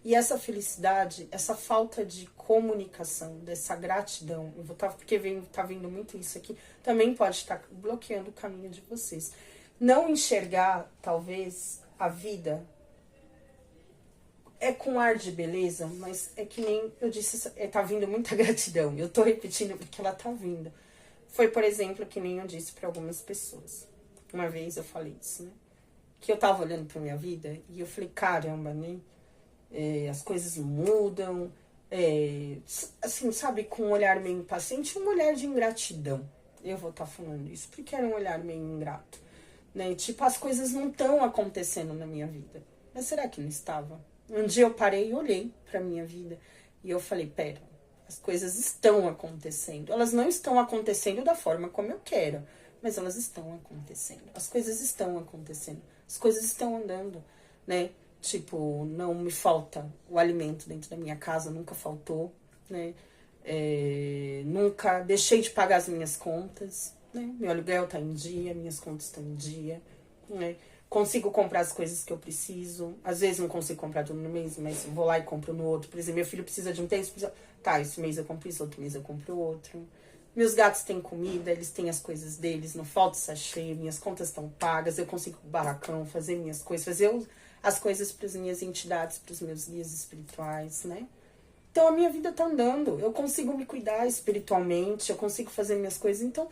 Speaker 1: E essa felicidade, essa falta de comunicação, dessa gratidão, eu vou porque tá vindo muito isso aqui, também pode estar bloqueando o caminho de vocês. Não enxergar, talvez, a vida com ar de beleza, mas é que nem eu disse, tá vindo muita gratidão. Eu tô repetindo porque ela tá vindo. Foi, por exemplo, que nem eu disse para algumas pessoas. Uma vez eu falei isso, né? Que eu tava olhando pra minha vida e eu falei, caramba, né? As coisas mudam, assim, sabe, com um olhar meio impaciente, um olhar de ingratidão. Eu vou estar falando isso, porque era um olhar meio ingrato, né? Tipo, as coisas não estão acontecendo na minha vida. Mas será que não estava? Um dia eu parei e olhei pra minha vida e eu falei, pera, as coisas estão acontecendo. Elas não estão acontecendo da forma como eu quero, mas elas estão acontecendo. As coisas estão acontecendo, as coisas estão andando, né? Tipo, não me falta o alimento dentro da minha casa, nunca faltou, né? Nunca deixei de pagar as minhas contas, né? Meu aluguel tá em dia, minhas contas estão em dia, né? Consigo comprar as coisas que eu preciso. Às vezes não consigo comprar tudo no mês, mas vou lá e compro no outro. Por exemplo, meu filho precisa de um tênis, tá, esse mês eu compro isso, outro mês eu compro outro. Meus gatos têm comida, eles têm as coisas deles, não falta sachê, minhas contas estão pagas, eu consigo barracão, fazer minhas coisas, as coisas para as minhas entidades, para os meus guias espirituais, né? Então a minha vida tá andando, eu consigo me cuidar espiritualmente, eu consigo fazer minhas coisas, então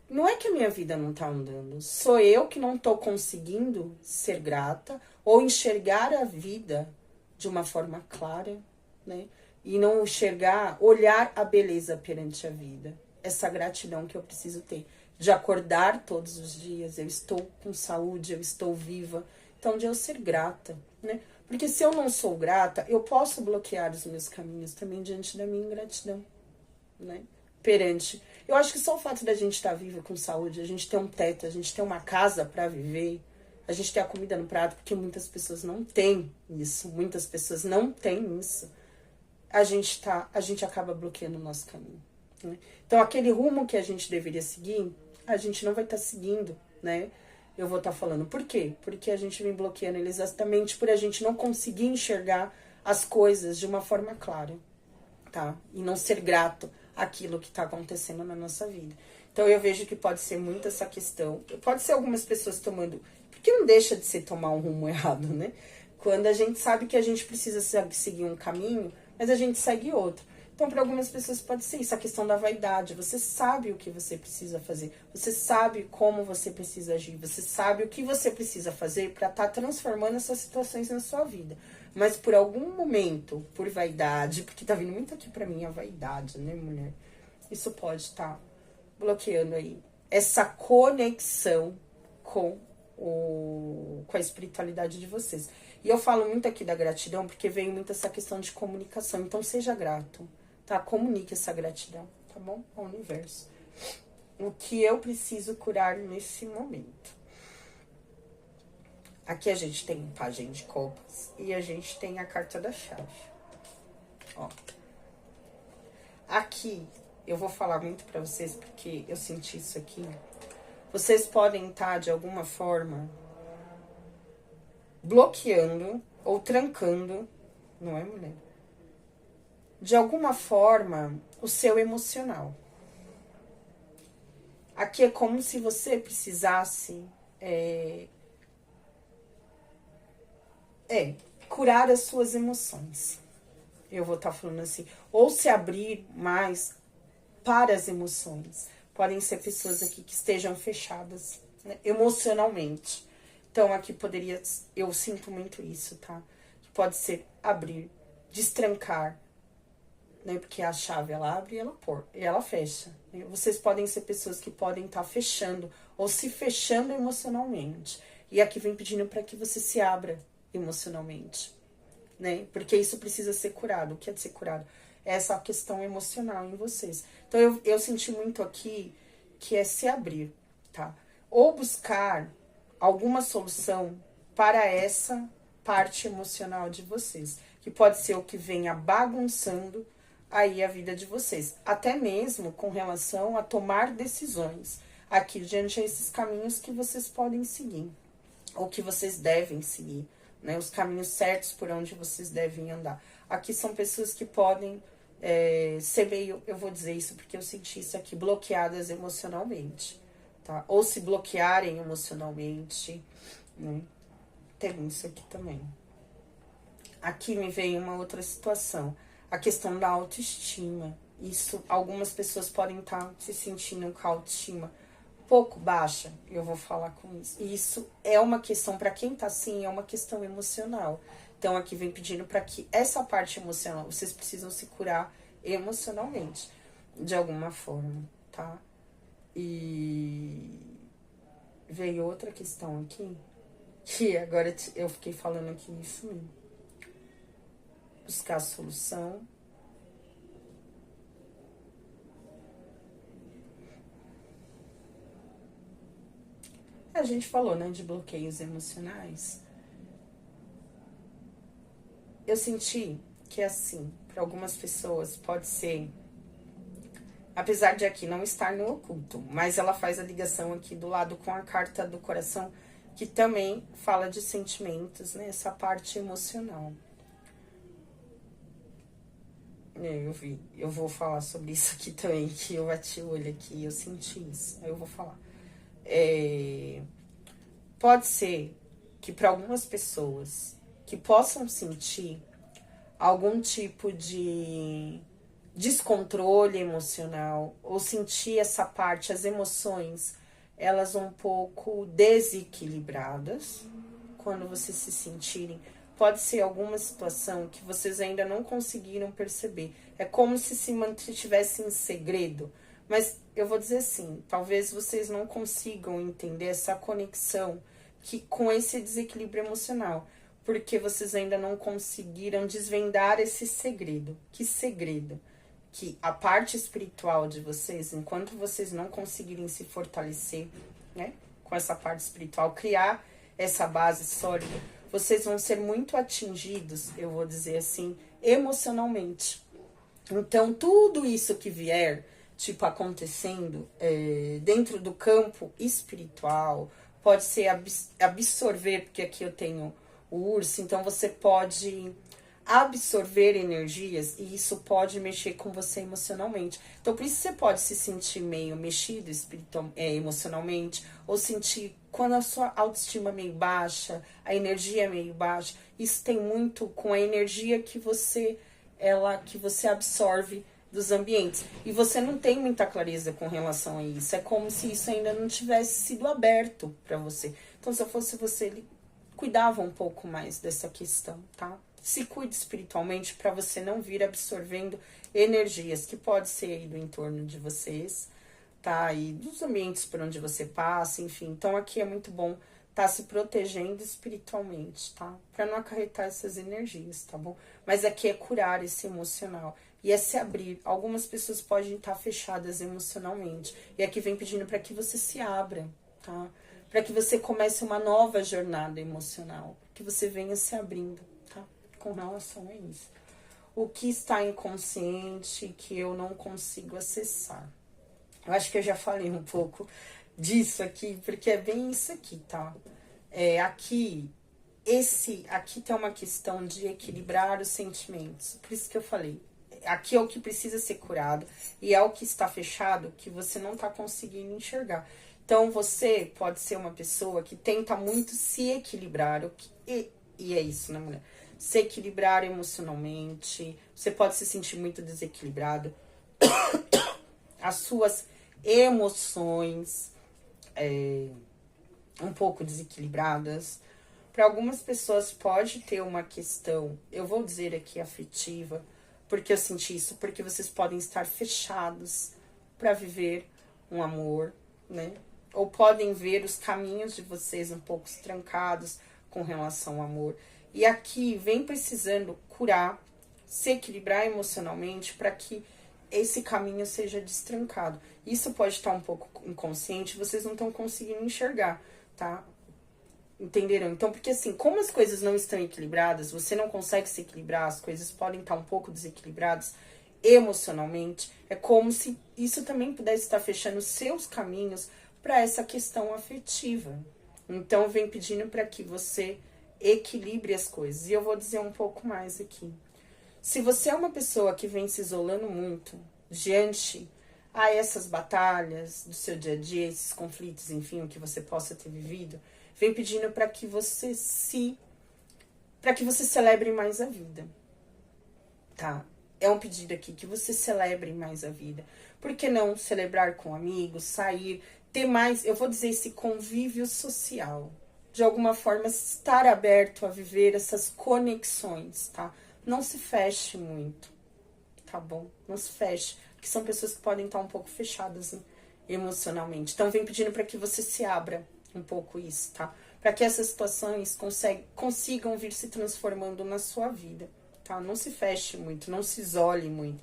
Speaker 1: não é que a minha vida não tá andando, sou eu que não tô conseguindo ser grata ou enxergar a vida de uma forma clara, né? E não enxergar, olhar a beleza perante a vida, essa gratidão que eu preciso ter, de acordar todos os dias, eu estou com saúde, eu estou viva, então de eu ser grata, né? Porque se eu não sou grata, eu posso bloquear os meus caminhos também diante da minha ingratidão, né? Perante. Eu acho que só o fato da gente estar viva com saúde, a gente ter um teto, a gente ter uma casa para viver, a gente ter a comida no prato, porque muitas pessoas não têm isso, muitas pessoas não têm isso. A gente acaba bloqueando o nosso caminho, né? Então aquele rumo que a gente deveria seguir, a gente não vai estar seguindo, né? Eu vou estar falando. Por quê? Porque a gente vem bloqueando ele exatamente por a gente não conseguir enxergar as coisas de uma forma clara, tá? E não ser grato àquilo que está acontecendo na nossa vida. Então eu vejo que pode ser muito essa questão. Pode ser algumas pessoas tomando... Porque não deixa de ser tomar um rumo errado, né? Quando a gente sabe que a gente precisa seguir um caminho, mas a gente segue outro. Então, para algumas pessoas pode ser isso, a questão da vaidade. Você sabe o que você precisa fazer, você sabe como você precisa agir, você sabe o que você precisa fazer para estar transformando essas situações na sua vida. Mas por algum momento, por vaidade, porque tá vindo muito aqui para mim a vaidade, né, mulher? Isso pode estar bloqueando aí essa conexão com a espiritualidade de vocês. E eu falo muito aqui da gratidão porque vem muito essa questão de comunicação. Então, seja grato, tá? Comunique essa gratidão, tá bom? Ao universo. O que eu preciso curar nesse momento. Aqui a gente tem Pajem de Copas e a gente tem a Carta da Chave. Ó. Aqui, eu vou falar muito pra vocês porque eu senti isso aqui. Vocês podem estar, de alguma forma, bloqueando ou trancando, não é, mulher? De alguma forma, o seu emocional. Aqui é como se você precisasse curar as suas emoções. Eu vou estar falando assim, ou se abrir mais para as emoções. Podem ser pessoas aqui que estejam fechadas, né, emocionalmente. Então, aqui poderia... Eu sinto muito isso, tá? pode ser abrir, destrancar, né? Porque a chave, ela abre e ela fecha. Vocês podem ser pessoas que podem estar fechando ou se fechando emocionalmente. E aqui vem pedindo para que você se abra emocionalmente, né? Porque isso precisa ser curado. O que é de ser curado? É essa questão emocional em vocês. Então, eu senti muito aqui que é se abrir, tá? Ou buscar alguma solução para essa parte emocional de vocês, que pode ser o que venha bagunçando aí a vida de vocês, até mesmo com relação a tomar decisões aqui diante a esses caminhos que vocês podem seguir, ou que vocês devem seguir, né? Os caminhos certos por onde vocês devem andar. Aqui são pessoas que podem ser meio, eu vou dizer isso porque eu senti isso aqui, bloqueadas emocionalmente, tá? Ou se bloquearem emocionalmente, né? Tem isso aqui também. Aqui me veio uma outra situação, a questão da autoestima. Isso, algumas pessoas podem estar se sentindo com a autoestima pouco baixa, eu vou falar com isso. E isso é uma questão, para quem tá assim, é uma questão emocional. Então, aqui vem pedindo para que essa parte emocional, vocês precisam se curar emocionalmente, de alguma forma, tá? E veio outra questão aqui, que agora eu fiquei falando aqui isso mesmo. Buscar a solução. A gente falou, né, de bloqueios emocionais. Eu senti que, assim, para algumas pessoas pode ser, apesar de aqui não estar no oculto, mas ela faz a ligação aqui do lado com a carta do coração, que também fala de sentimentos, né, essa parte emocional. Eu vou falar sobre isso aqui também, que eu bati o olho aqui e eu senti isso, aí eu vou falar. Pode ser que para algumas pessoas que possam sentir algum tipo de descontrole emocional ou sentir essa parte, as emoções, elas um pouco desequilibradas, quando vocês se sentirem, pode ser alguma situação que vocês ainda não conseguiram perceber. É como se mantivessem em segredo. Mas eu vou dizer assim, talvez vocês não consigam entender essa conexão com esse desequilíbrio emocional, porque vocês ainda não conseguiram desvendar esse segredo. Que segredo? Que a parte espiritual de vocês, enquanto vocês não conseguirem se fortalecer, né, com essa parte espiritual, criar essa base sólida, vocês vão ser muito atingidos, eu vou dizer assim, emocionalmente. Então, tudo isso que vier, tipo, acontecendo dentro do campo espiritual, pode ser absorver, porque aqui eu tenho o urso, então você pode absorver energias e isso pode mexer com você emocionalmente. Então, por isso você pode se sentir meio mexido emocionalmente, ou sentir quando a sua autoestima é meio baixa, a energia é meio baixa. Isso tem muito com a energia que você absorve dos ambientes. E você não tem muita clareza com relação a isso. É como se isso ainda não tivesse sido aberto para você. Então, se eu fosse você, ele cuidava um pouco mais dessa questão, tá? Se cuide espiritualmente para você não vir absorvendo energias que pode ser aí do entorno de vocês, tá? E dos ambientes por onde você passa, enfim. Então, aqui é muito bom tá se protegendo espiritualmente, tá? Para não acarretar essas energias, tá bom? Mas aqui é curar esse emocional e é se abrir. Algumas pessoas podem estar fechadas emocionalmente. E aqui vem pedindo para que você se abra, tá? Para que você comece uma nova jornada emocional, que você venha se abrindo, tá? Com relação a isso. O que está inconsciente que eu não consigo acessar. Eu acho que eu já falei um pouco disso aqui, porque é bem isso aqui, tá? Aqui tem uma questão de equilibrar os sentimentos. Por isso que eu falei. Aqui é o que precisa ser curado e é o que está fechado que você não está conseguindo enxergar. Então, você pode ser uma pessoa que tenta muito se equilibrar. E é isso, né, mulher? Se equilibrar emocionalmente. Você pode se sentir muito desequilibrado. As suas emoções um pouco desequilibradas. Para algumas pessoas pode ter uma questão, eu vou dizer aqui afetiva, porque eu senti isso, porque vocês podem estar fechados para viver um amor, né? Ou podem ver os caminhos de vocês um pouco trancados com relação ao amor. E aqui vem precisando curar, se equilibrar emocionalmente para que esse caminho seja destrancado. Isso pode estar um pouco inconsciente, vocês não estão conseguindo enxergar, tá? Entenderam? Então, porque assim, como as coisas não estão equilibradas, você não consegue se equilibrar, as coisas podem estar um pouco desequilibradas emocionalmente, é como se isso também pudesse estar fechando seus caminhos para essa questão afetiva. Então, vem pedindo para que você equilibre as coisas. E eu vou dizer um pouco mais aqui. Se você é uma pessoa que vem se isolando muito diante a essas batalhas do seu dia a dia, esses conflitos, enfim, o que você possa ter vivido, vem pedindo para que você celebre mais a vida, tá? É um pedido aqui que você celebre mais a vida. Por que não celebrar com amigos, sair, ter mais, eu vou dizer, esse convívio social? De alguma forma, estar aberto a viver essas conexões, tá? Não se feche muito, tá bom? Não se feche, porque são pessoas que podem estar um pouco fechadas, né, emocionalmente. Então, vem pedindo para que você se abra um pouco isso, tá? Para que essas situações consigam vir se transformando na sua vida, tá? Não se feche muito, não se isole muito.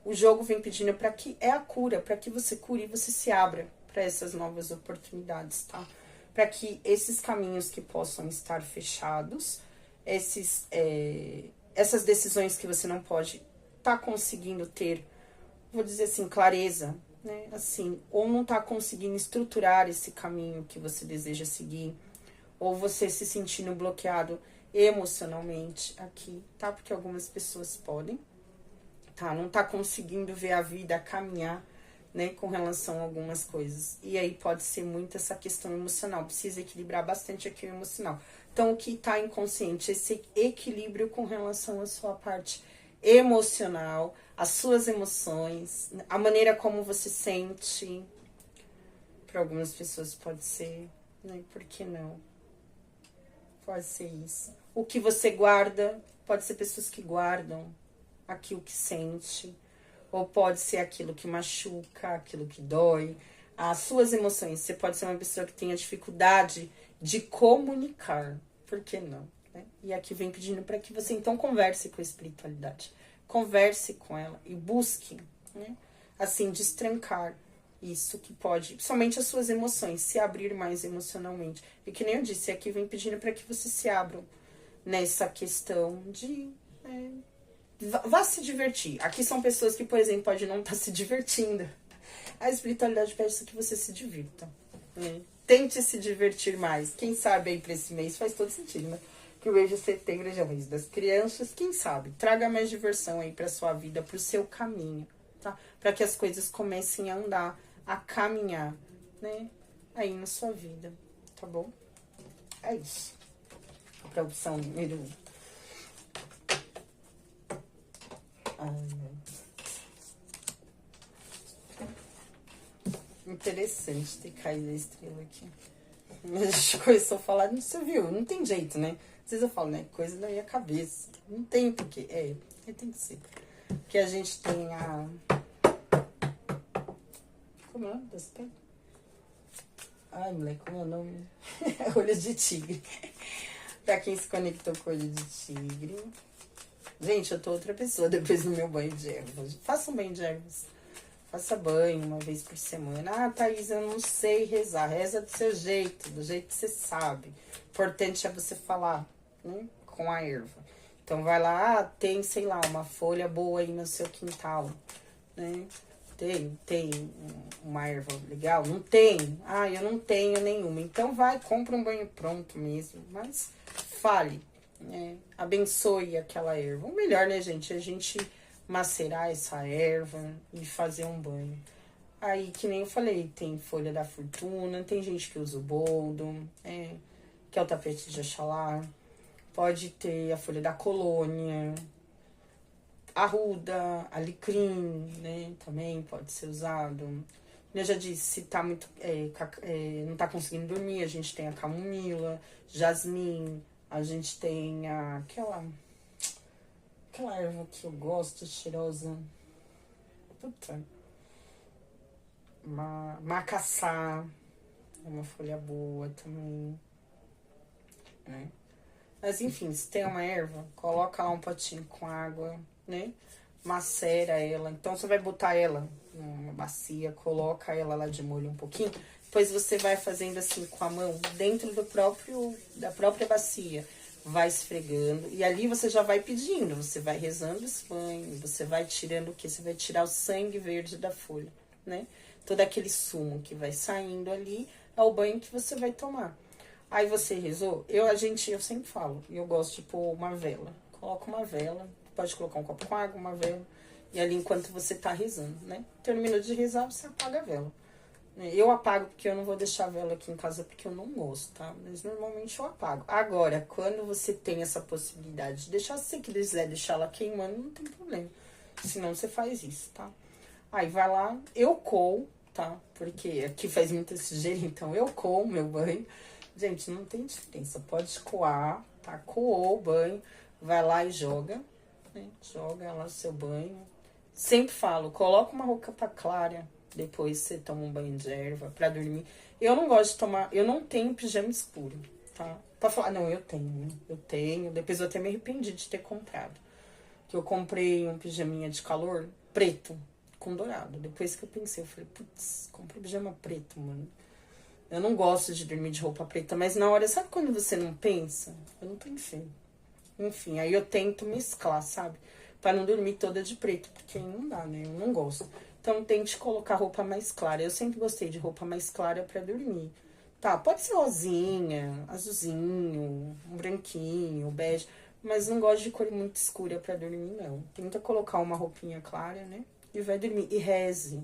Speaker 1: O jogo vem pedindo para que é a cura, para que você cure e você se abra para essas novas oportunidades, tá? Para que esses caminhos que possam estar fechados, essas decisões que você não pode estar conseguindo ter, vou dizer assim, clareza, né? Assim, ou não tá conseguindo estruturar esse caminho que você deseja seguir, ou você se sentindo bloqueado emocionalmente aqui, tá? Porque algumas pessoas podem, tá? Não tá conseguindo ver a vida caminhar, né, com relação a algumas coisas. E aí pode ser muito essa questão emocional, precisa equilibrar bastante aqui o emocional. Então, o que tá inconsciente, esse equilíbrio com relação à sua parte emocional, as suas emoções, a maneira como você sente. Para algumas pessoas pode ser, né? Por que não? Pode ser isso. O que você guarda, pode ser pessoas que guardam aqui o que sente, ou pode ser aquilo que machuca, aquilo que dói, as suas emoções. Você pode ser uma pessoa que tenha dificuldade de comunicar, por que não? Né? E aqui vem pedindo para que você então converse com a espiritualidade, converse com ela e busque, né? Assim, destrancar isso que pode, somente as suas emoções, se abrir mais emocionalmente. E que nem eu disse, aqui vem pedindo para que você se abra nessa questão de vá se divertir. Aqui são pessoas que, por exemplo, pode não estar se divertindo. A espiritualidade pede que você se divirta, né? Tente se divertir mais. Quem sabe aí para esse mês faz todo sentido, né? Que o mês de setembro é o mês das crianças. Quem sabe? Traga mais diversão aí para sua vida, para o seu caminho, tá? Para que as coisas comecem a andar, a caminhar, né? Aí na sua vida, tá bom? É isso. Para a opção número 1. Interessante ter caído a estrela aqui. A gente começou a falar, não você viu, não tem jeito, né? Às vezes eu falo, né? Coisa da minha cabeça. Não tem porque. Tem que ser. Porque a gente tem a. Como é o nome das pedras? Ai, moleque, como é o nome? Olho de tigre. Pra quem se conectou com olho de tigre. Gente, eu tô outra pessoa depois do meu banho de ervas. Faça um banho de ervas. Faça banho uma vez por semana. Ah, Thaís, eu não sei rezar. Reza do seu jeito, do jeito que você sabe. Importante é você falar, né, com a erva. Então, vai lá, tem, sei lá, uma folha boa aí no seu quintal, né? Tem uma erva legal? Não tem. Ah, eu não tenho nenhuma. Então, vai, compra um banho pronto mesmo. Mas fale, né? Abençoe aquela erva. O melhor, né, gente? A gente macerar essa erva e fazer um banho. Aí, que nem eu falei, tem folha da fortuna, tem gente que usa o boldo, que é o tapete de Oxalá. Pode ter a folha da colônia, arruda, alecrim, né? Também pode ser usado. Eu já disse, se tá muito, não tá conseguindo dormir, a gente tem a camomila, jasmim, A gente tem aquela erva que eu gosto, cheirosa. Puta. Macaçá. É uma folha boa também. Né? Mas enfim, se tem uma erva, coloca lá um potinho com água, né? Macera ela. Então você vai botar ela numa bacia, coloca ela lá de molho um pouquinho. Depois você vai fazendo assim com a mão dentro da própria bacia. Vai esfregando. E ali você já vai pedindo. Você vai rezando esse banho. Você vai tirando o quê? Você vai tirar o sangue verde da folha, né? Todo aquele sumo que vai saindo ali é o banho que você vai tomar. Aí você rezou, eu sempre falo, eu gosto de pôr uma vela. Coloca uma vela, pode colocar um copo com água, uma vela, e ali enquanto você tá rezando, né? Terminou de rezar, você apaga a vela. Eu apago porque eu não vou deixar a vela aqui em casa porque eu não gosto, tá? Mas normalmente eu apago. Agora, quando você tem essa possibilidade de deixar, se você quiser deixar ela queimando, não tem problema. Senão você faz isso, tá? Aí vai lá, eu coo, tá? Porque aqui faz muita sujeira, então eu coo meu banho. Gente, não tem diferença. Pode coar, tá? Coou o banho, vai lá e joga, né? Joga lá o seu banho. Sempre falo, coloca uma roupa clara, depois você toma um banho de erva pra dormir. Eu não gosto de tomar, eu não tenho pijama escuro, tá? Pra falar, não, eu tenho, né? Eu tenho, depois eu até me arrependi de ter comprado. Que eu comprei um pijaminha de calor preto, com dourado. Depois que eu pensei, eu falei, putz, comprei pijama preto, mano. Eu não gosto de dormir de roupa preta, mas na hora, sabe quando você não pensa? Eu não pensei. Enfim, aí eu tento mesclar, sabe? Pra não dormir toda de preto, porque não dá, né? Eu não gosto. Então tente colocar roupa mais clara. Eu sempre gostei de roupa mais clara pra dormir. Tá, pode ser rosinha, azulzinho, um branquinho, bege, mas não gosto de cor muito escura pra dormir, não. Tenta colocar uma roupinha clara, né? E vai dormir. E reze.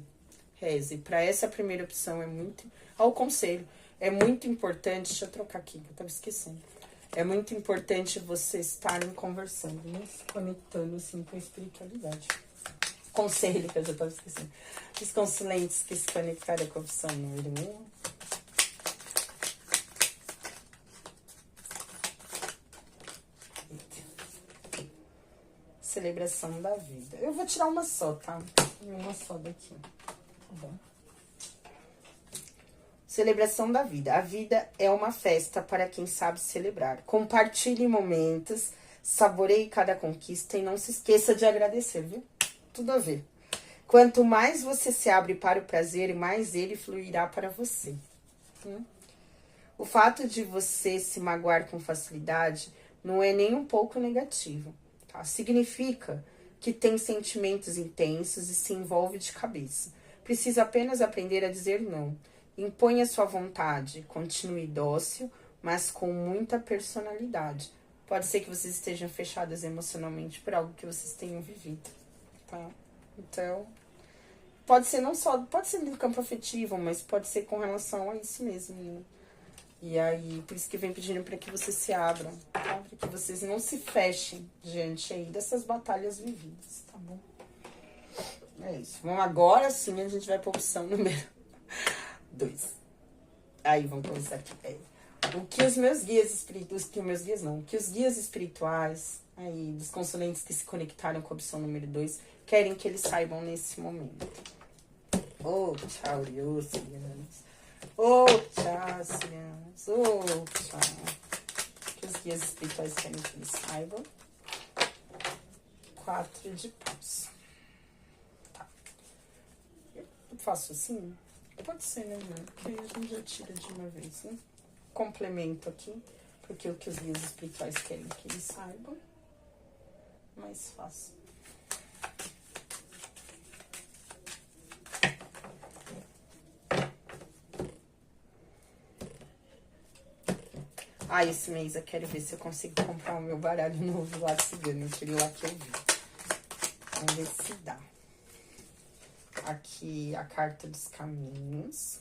Speaker 1: Reze. Pra essa primeira opção é muito... Ó, o conselho. É muito importante... Deixa eu trocar aqui, que eu tava esquecendo. É muito importante vocês estarem conversando, né? Se conectando, assim, com a espiritualidade. Conselho, que eu já tava esquecendo. Os consulentes que se conectaram com a opção número 1. Celebração da vida. Eu vou tirar uma só, tá? Uma só daqui. Tá bom? Celebração da vida. A vida é uma festa para quem sabe celebrar. Compartilhe momentos, saboreie cada conquista e não se esqueça de agradecer, viu? Tudo a ver. Quanto mais você se abre para o prazer, mais ele fluirá para você. O fato de você se magoar com facilidade não é nem um pouco negativo. Tá? Significa que tem sentimentos intensos e se envolve de cabeça. Precisa apenas aprender a dizer não. Imponha sua vontade, continue dócil, mas com muita personalidade. Pode ser que vocês estejam fechadas emocionalmente por algo que vocês tenham vivido, tá? Então, pode ser não só, pode ser no campo afetivo, mas pode ser com relação a isso mesmo, né? E aí, por isso que vem pedindo para que vocês se abram, tá? Para que vocês não se fechem diante aí dessas batalhas vividas, tá bom? É isso. Vamos agora sim, a gente vai para a opção número 2. Aí, vamos começar aqui. O que os meus guias espirituais, o que os guias espirituais aí dos consulentes que se conectaram com a opção número 2 querem que eles saibam nesse momento. Oh, tchau, Deus. Oh, tchau, Sirianos. Oh, tchau. Que os guias espirituais querem que eles saibam. 4 de paus. Tá. Eu faço assim? Pode ser, né, amor? Porque aí a gente já tira de uma vez, né? Complemento aqui. Porque o que os guias espirituais querem que eles saibam. Mais fácil. Ah, esse mês eu quero ver se eu consigo comprar o meu baralho novo lá de cigano, aquele lá que eu vi. Vamos ver se dá. Aqui a carta dos caminhos.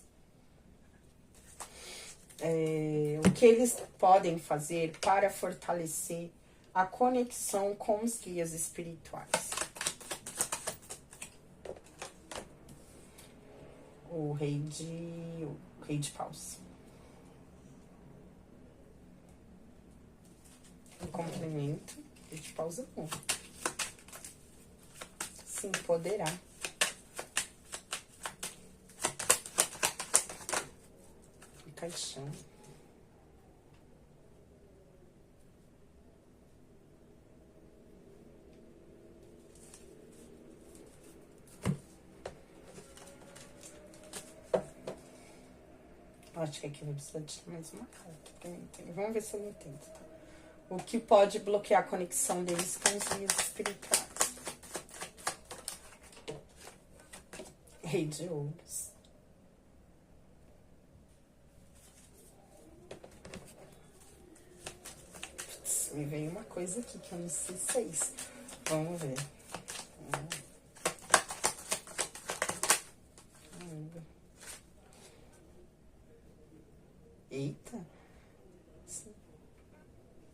Speaker 1: O que eles podem fazer para fortalecer a conexão com os guias espirituais. O rei de paus. complemento. A gente pausa bom. Se empoderar. Paixão. Acho que aqui eu vou precisar de mais uma carta. Vamos ver se eu entendo, tá? O que pode bloquear a conexão deles com os guias espirituais. Rei de ouros. Putz, me veio uma coisa aqui que eu não sei se é isso. Vamos ver. Eita.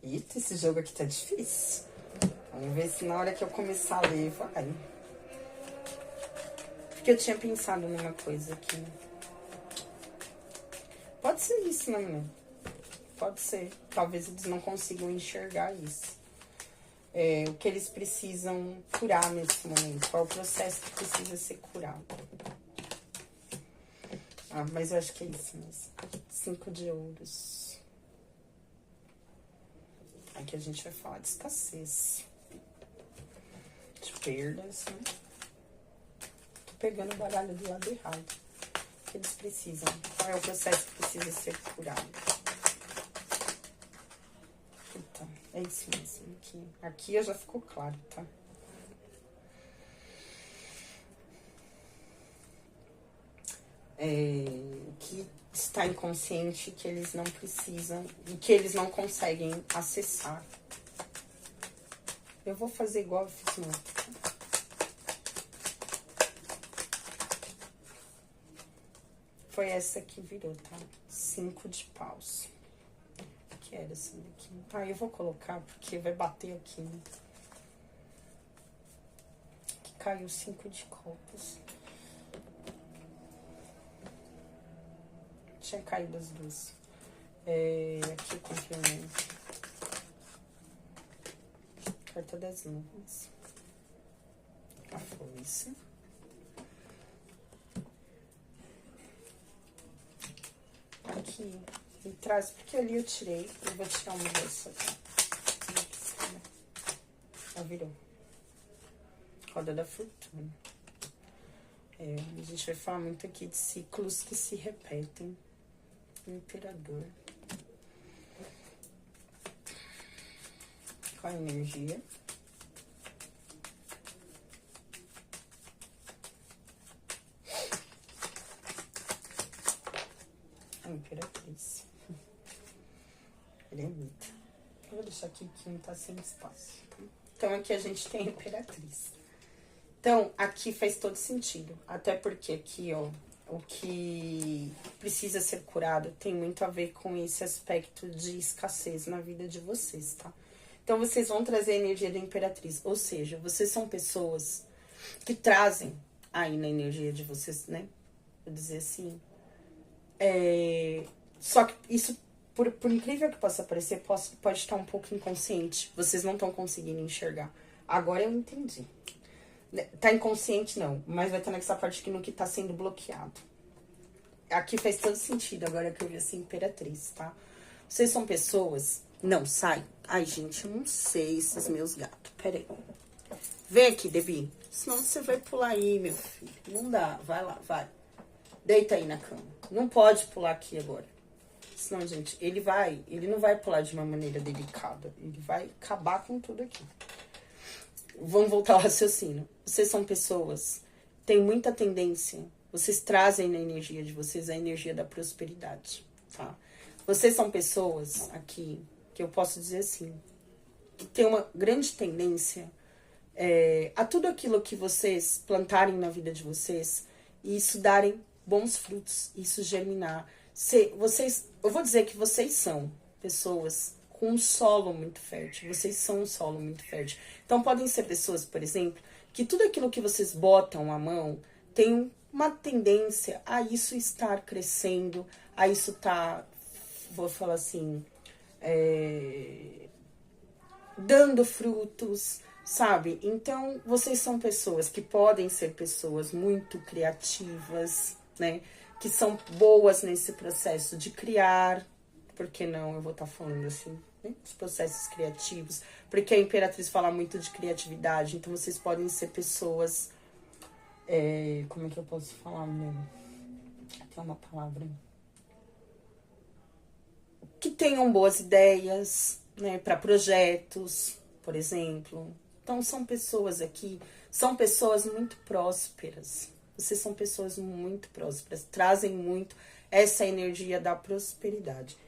Speaker 1: Eita, esse jogo aqui tá difícil. Vamos ver se na hora que eu começar a ler, vai. Porque eu tinha pensado numa coisa aqui. Pode ser isso, né, menina? Pode ser. Talvez eles não consigam enxergar isso. O que eles precisam curar nesse momento. Qual o processo que precisa ser curado. Ah, mas eu acho que é isso mesmo. 5 de ouros. Aqui a gente vai falar de escassez. De perdas, né? Tô pegando o baralho do lado errado. O que eles precisam? Qual é o processo que precisa ser curado? Então, é isso mesmo. Aqui já ficou claro, tá? Que está inconsciente, que eles não precisam e que eles não conseguem acessar. Eu vou fazer igual eu fiz no outro. Foi essa que virou, tá? 5 de paus. Que era essa daqui. Tá, eu vou colocar porque vai bater aqui, né? Que caiu 5 de copas. Tinha caído as duas. Aqui o complemento. Carta das nuvens. A foice. Aqui, me traz, porque ali eu tirei. Eu vou tirar uma dessa aqui. Já virou. Roda da fortuna. A gente vai falar muito aqui de ciclos que se repetem. Imperador. Qual a energia? A Imperatriz. Eremita. Eu vou deixar aqui que não tá sem espaço. Então, aqui a gente tem a Imperatriz. Então, aqui faz todo sentido. Até porque aqui, ó, o que precisa ser curado tem muito a ver com esse aspecto de escassez na vida de vocês, tá? Então, vocês vão trazer a energia da Imperatriz. Ou seja, vocês são pessoas que trazem aí na energia de vocês, né? Vou dizer assim. Só que isso, por incrível que possa parecer, pode estar um pouco inconsciente. Vocês não estão conseguindo enxergar. Agora eu entendi. Tá inconsciente, não. Mas vai estar nessa parte aqui no que tá sendo bloqueado. Aqui faz todo sentido, agora que eu vi essa Imperatriz, tá? Vocês são pessoas... Não, sai. Ai, gente, eu não sei esses meus gatos. Pera aí. Vem aqui, Debi. Senão você vai pular aí, meu filho. Não dá. Vai lá, vai. Deita aí na cama. Não pode pular aqui agora. Senão, gente, ele não vai pular de uma maneira delicada. Ele vai acabar com tudo aqui. Vamos voltar ao raciocínio. Vocês são pessoas, têm muita tendência, vocês trazem na energia de vocês a energia da prosperidade, tá? Vocês são pessoas aqui, que eu posso dizer assim, que tem uma grande tendência a tudo aquilo que vocês plantarem na vida de vocês, e isso darem bons frutos, isso germinar. Eu vou dizer que vocês são pessoas com um solo muito fértil. Vocês são um solo muito fértil. Então, podem ser pessoas, por exemplo, que tudo aquilo que vocês botam à mão tem uma tendência a isso estar crescendo, a isso estar, vou falar assim, dando frutos, sabe? Então, vocês são pessoas que podem ser pessoas muito criativas, né? Que são boas nesse processo de criar, porque não, eu vou estar falando assim, né? Os processos criativos, porque a Imperatriz fala muito de criatividade, então vocês podem ser pessoas, como é que eu posso falar mesmo? Tem uma palavra que tenham boas ideias, né, para projetos, por exemplo. Então, são pessoas aqui, são pessoas muito prósperas. Vocês são pessoas muito prósperas, trazem muito essa energia da prosperidade.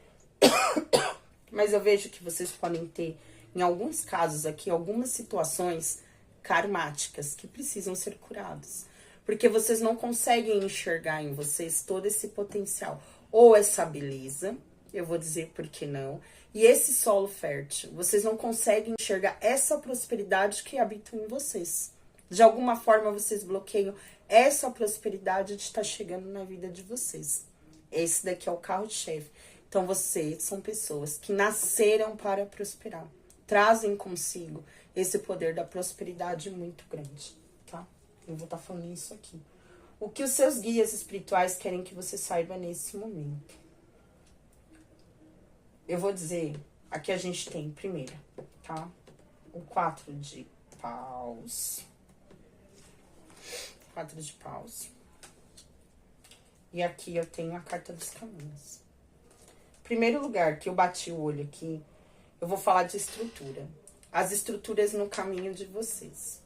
Speaker 1: Mas eu vejo que vocês podem ter, em alguns casos aqui, algumas situações karmáticas que precisam ser curadas. Porque vocês não conseguem enxergar em vocês todo esse potencial. Ou essa beleza, eu vou dizer por que não. E esse solo fértil, vocês não conseguem enxergar essa prosperidade que habita em vocês. De alguma forma, vocês bloqueiam essa prosperidade de estar chegando na vida de vocês. Esse daqui é o carro-chefe. Então, vocês são pessoas que nasceram para prosperar. Trazem consigo esse poder da prosperidade muito grande, tá? Eu vou estar falando isso aqui. O que os seus guias espirituais querem que você saiba nesse momento? Eu vou dizer, aqui a gente tem, primeiro, tá? O 4 de paus. 4 de paus. E aqui eu tenho a carta dos caminhos. Primeiro lugar que eu bati o olho aqui, eu vou falar de estrutura. As estruturas no caminho de vocês.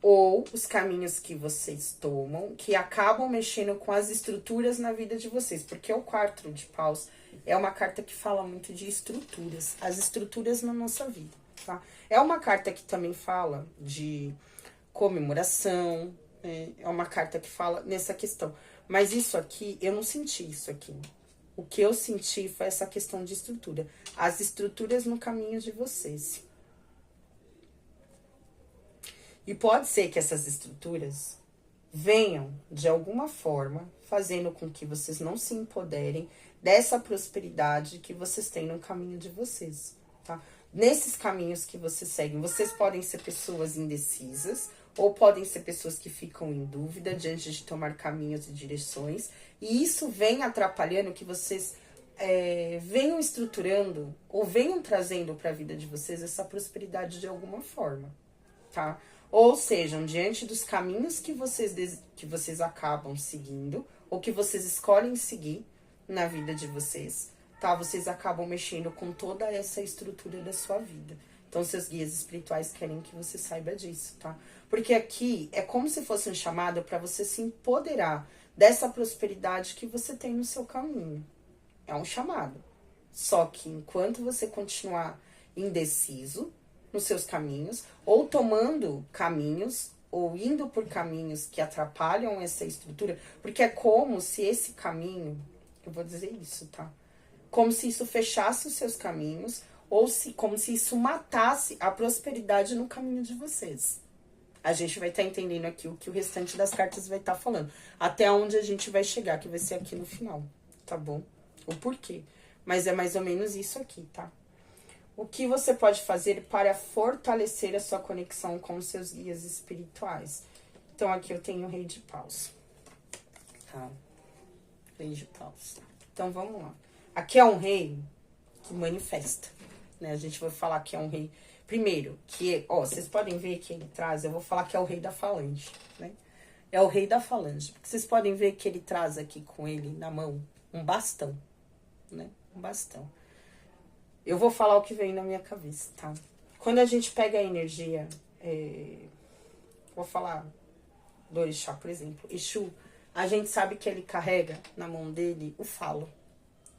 Speaker 1: Ou os caminhos que vocês tomam, que acabam mexendo com as estruturas na vida de vocês. Porque o 4 de paus é uma carta que fala muito de estruturas. As estruturas na nossa vida, tá? É uma carta que também fala de comemoração, né? É uma carta que fala nessa questão. Mas isso aqui, eu não senti isso aqui. O que eu senti foi essa questão de estrutura. As estruturas no caminho de vocês. E pode ser que essas estruturas venham, de alguma forma, fazendo com que vocês não se empoderem dessa prosperidade que vocês têm no caminho de vocês, tá? Nesses caminhos que vocês seguem, vocês podem ser pessoas indecisas, ou podem ser pessoas que ficam em dúvida diante de tomar caminhos e direções, e isso vem atrapalhando que vocês venham estruturando ou venham trazendo para a vida de vocês essa prosperidade de alguma forma, tá? Ou sejam, diante dos caminhos que vocês acabam seguindo, ou que vocês escolhem seguir na vida de vocês, tá? Vocês acabam mexendo com toda essa estrutura da sua vida. Então, seus guias espirituais querem que você saiba disso, tá? Porque aqui é como se fosse um chamado para você se empoderar dessa prosperidade que você tem no seu caminho. É um chamado. Só que enquanto você continuar indeciso nos seus caminhos, ou tomando caminhos, ou indo por caminhos que atrapalham essa estrutura, porque é como se esse caminho, eu vou dizer isso, tá? Como se isso fechasse os seus caminhos, ou como se isso matasse a prosperidade no caminho de vocês. A gente vai estar entendendo aqui o que o restante das cartas vai estar falando. Até onde a gente vai chegar, que vai ser aqui no final, tá bom? O porquê. Mas é mais ou menos isso aqui, tá? O que você pode fazer para fortalecer a sua conexão com os seus guias espirituais? Então, aqui eu tenho o Rei de Paus. Tá? Rei de Paus. Então, vamos lá. Aqui é um rei que manifesta, né? A gente vai falar que é um rei... Primeiro, que, ó, vocês podem ver que ele traz... Eu vou falar que é o rei da falange, né? É o rei da falange. Porque vocês podem ver que ele traz aqui com ele na mão um bastão, né? Um bastão. Eu vou falar o que vem na minha cabeça, tá? Quando a gente pega a energia... Vou falar do Orixá, por exemplo. Exu, a gente sabe que ele carrega na mão dele o falo,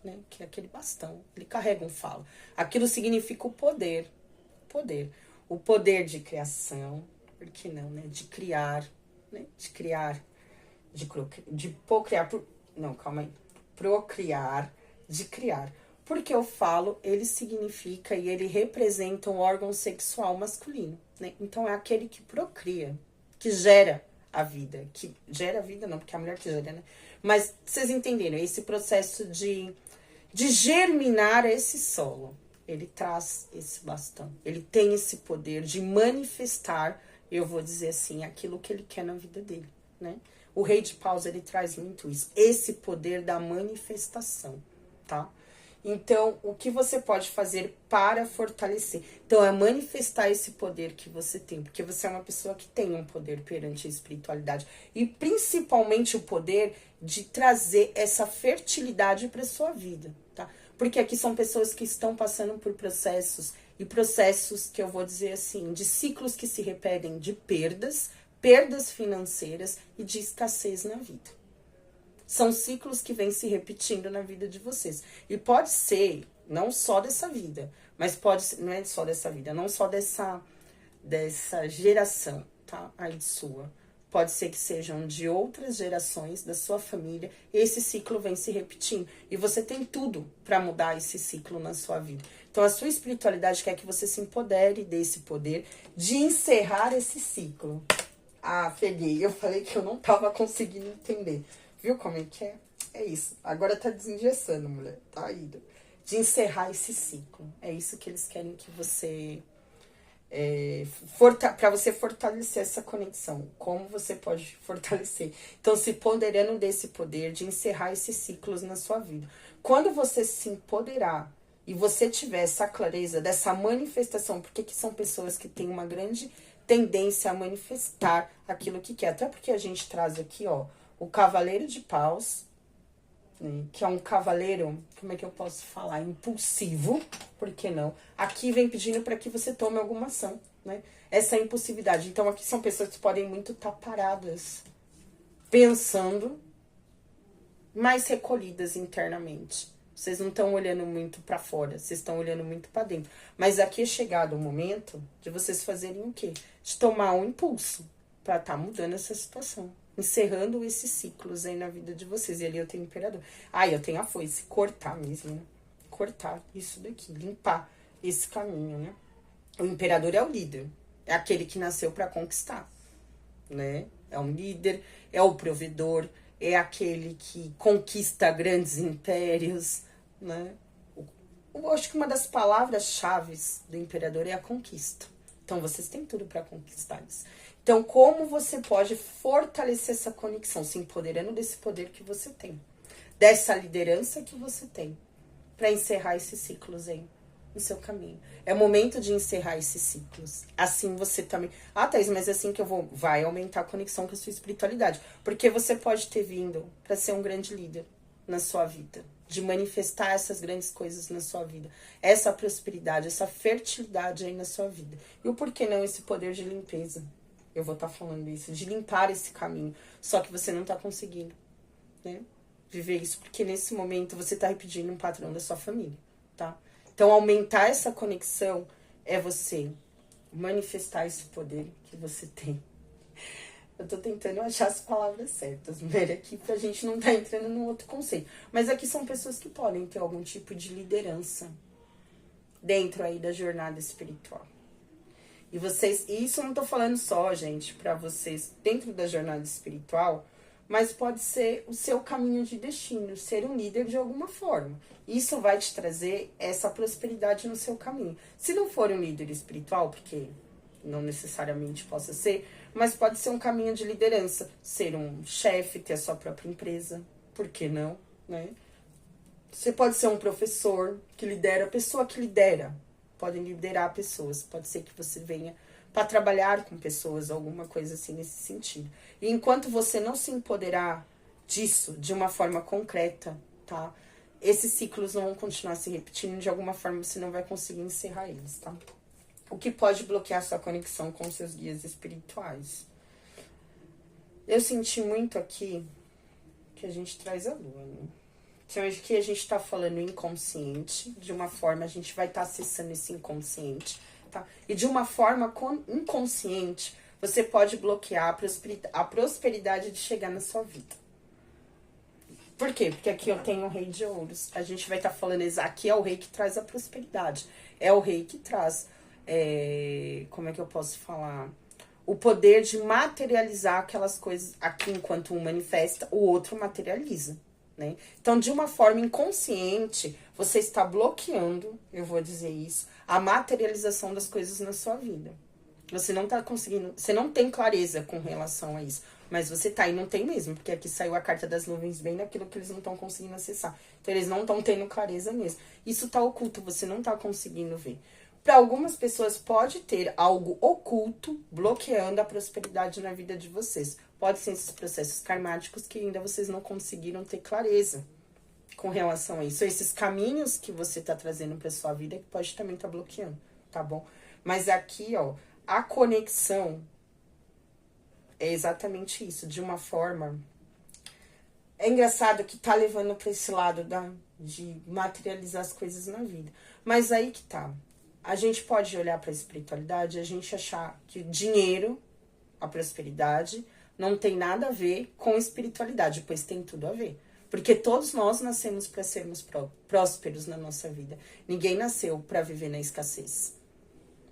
Speaker 1: né? Que é aquele bastão. Ele carrega um falo. Aquilo significa o poder. Poder. O poder de criação. Por que não, né? De criar. Né? De criar. De procriar. Não, calma aí. Procriar. De criar. Porque o falo, ele significa e ele representa um órgão sexual masculino, né? Então, é aquele que procria, que gera a vida. Que gera a vida, não, porque é a mulher que gera, né? Mas, vocês entenderam, esse processo de germinar esse solo. ele traz esse bastão. Ele tem esse poder de manifestar, eu vou dizer assim, aquilo que ele quer na vida dele, né? O Rei de Paus, ele traz muito isso, esse poder da manifestação, tá? Então, o que você pode fazer para fortalecer? Então, é manifestar esse poder que você tem, porque você é uma pessoa que tem um poder perante a espiritualidade, e principalmente o poder de trazer essa fertilidade para sua vida, tá? Porque aqui são pessoas que estão passando por processos, e processos que eu vou dizer assim, de ciclos que se repetem de perdas financeiras e de escassez na vida. São ciclos que vêm se repetindo na vida de vocês. E pode ser, não só dessa vida, mas pode ser, não é só dessa vida, não só dessa geração, tá? Aí sua. Pode ser que sejam de outras gerações, da sua família. Esse ciclo vem se repetindo. E você tem tudo para mudar esse ciclo na sua vida. Então, a sua espiritualidade quer que você se empodere desse poder de encerrar esse ciclo. Ah, peguei. Eu falei que eu não tava conseguindo entender. Viu como é que é? É isso. Agora tá desengessando, mulher. Tá indo. De encerrar esse ciclo. É isso que eles querem que você... para você fortalecer essa conexão. Como você pode fortalecer? Então, se empoderando desse poder de encerrar esses ciclos na sua vida. Quando você se empoderar e você tiver essa clareza dessa manifestação, porque que são pessoas que têm uma grande tendência a manifestar aquilo que quer. Até porque a gente traz aqui, ó, o Cavaleiro de Paus, né, que é um cavaleiro, como é que eu posso falar? Impulsivo, por que não? Aqui vem pedindo para que você tome alguma ação, né? Essa impulsividade. Então, aqui são pessoas que podem muito estar paradas, pensando, mais recolhidas internamente. Vocês não estão olhando muito para fora, vocês estão olhando muito para dentro. Mas aqui é chegado o momento de vocês fazerem o quê? De tomar um impulso para estar mudando essa situação. Encerrando esses ciclos aí na vida de vocês. E ali eu tenho o imperador. Ah, eu tenho a foice. Cortar mesmo, né? Cortar isso daqui. Limpar esse caminho, né? O imperador é o líder. É aquele que nasceu para conquistar, né? É um líder, é o provedor, é aquele que conquista grandes impérios, né? Eu acho que uma das palavras-chave do imperador é a conquista. Então, vocês têm tudo para conquistar isso. Então, como você pode fortalecer essa conexão, se empoderando desse poder que você tem, dessa liderança que você tem, para encerrar esses ciclos aí no seu caminho. É momento de encerrar esses ciclos. Assim você também... Ah, Thaís, mas é assim que eu vou... Vai aumentar a conexão com a sua espiritualidade. Porque você pode ter vindo para ser um grande líder na sua vida. De manifestar essas grandes coisas na sua vida. Essa prosperidade, essa fertilidade aí na sua vida. E o porquê não esse poder de limpeza? Eu vou estar falando isso. De limpar esse caminho. Só que você não está conseguindo, né? Viver isso. Porque nesse momento você está repetindo um padrão da sua família, tá? Então, aumentar essa conexão é você manifestar esse poder que você tem. Eu tô tentando achar as palavras certas, mulher, aqui pra gente não tá entrando num outro conceito. Mas aqui são pessoas que podem ter algum tipo de liderança dentro aí da jornada espiritual. E vocês, e isso eu não tô falando só, gente, pra vocês dentro da jornada espiritual, mas pode ser o seu caminho de destino, ser um líder de alguma forma. Isso vai te trazer essa prosperidade no seu caminho. Se não for um líder espiritual, porque não necessariamente possa ser, mas pode ser um caminho de liderança. Ser um chefe, ter a sua própria empresa, por que não, né? Você pode ser um professor que lidera, pessoa que lidera. Podem liderar pessoas, pode ser que você venha para trabalhar com pessoas, alguma coisa assim nesse sentido. E enquanto você não se empoderar disso de uma forma concreta, tá? Esses ciclos não vão continuar se repetindo, de alguma forma você não vai conseguir encerrar eles, tá? O que pode bloquear sua conexão com seus guias espirituais? Eu senti muito aqui que a gente traz a lua, né? Então, aqui a gente tá falando inconsciente, de uma forma a gente vai estar acessando esse inconsciente, tá? E de uma forma inconsciente, você pode bloquear a prosperidade de chegar na sua vida. Por quê? Porque aqui eu tenho o Rei de Ouros. A gente vai estar falando, aqui é o rei que traz a prosperidade. É o rei que traz, como é que eu posso falar? O poder de materializar aquelas coisas. Aqui, enquanto um manifesta, o outro materializa, né? Então, de uma forma inconsciente, você está bloqueando, eu vou dizer isso, a materialização das coisas na sua vida. Você não tá conseguindo, você não tem clareza com relação a isso. Mas você tá, e não tem mesmo, porque aqui saiu a carta das nuvens bem naquilo que eles não estão conseguindo acessar. Então, eles não estão tendo clareza mesmo. Isso tá oculto, você não tá conseguindo ver. Para algumas pessoas, pode ter algo oculto bloqueando a prosperidade na vida de vocês. Pode ser esses processos karmáticos que ainda vocês não conseguiram ter clareza com relação a isso. Esses caminhos que você tá trazendo para sua vida que pode também estar bloqueando, tá bom? Mas aqui, ó, a conexão é exatamente isso, de uma forma... É engraçado que tá levando para esse lado de materializar as coisas na vida. Mas aí que tá. A gente pode olhar para a espiritualidade e a gente achar que o dinheiro, a prosperidade, não tem nada a ver com espiritualidade, pois tem tudo a ver. Porque todos nós nascemos para sermos prósperos na nossa vida. Ninguém nasceu para viver na escassez.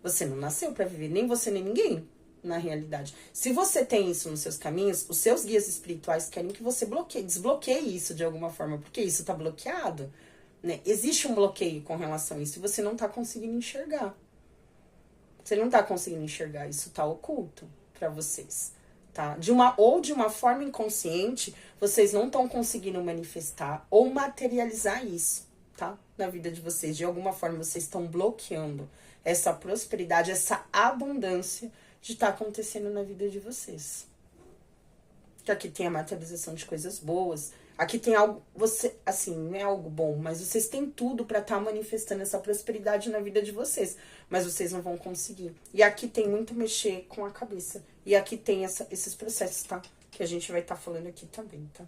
Speaker 1: Você não nasceu para viver, nem você nem ninguém, na realidade. Se você tem isso nos seus caminhos, os seus guias espirituais querem que você desbloqueie isso de alguma forma, porque isso está bloqueado, né? Existe um bloqueio com relação a isso e você não está conseguindo enxergar. Você não está conseguindo enxergar, isso está oculto para vocês, tá? De uma forma inconsciente, vocês não estão conseguindo manifestar ou materializar isso, tá? Na vida de vocês. De alguma forma, vocês estão bloqueando essa prosperidade, essa abundância de estar acontecendo na vida de vocês. Que aqui tem a materialização de coisas boas. Aqui tem algo, você, assim, não é algo bom, mas vocês têm tudo para estar manifestando essa prosperidade na vida de vocês. Mas vocês não vão conseguir. E aqui tem muito mexer com a cabeça. E aqui tem esses processos, tá? Que a gente vai estar falando aqui também, tá?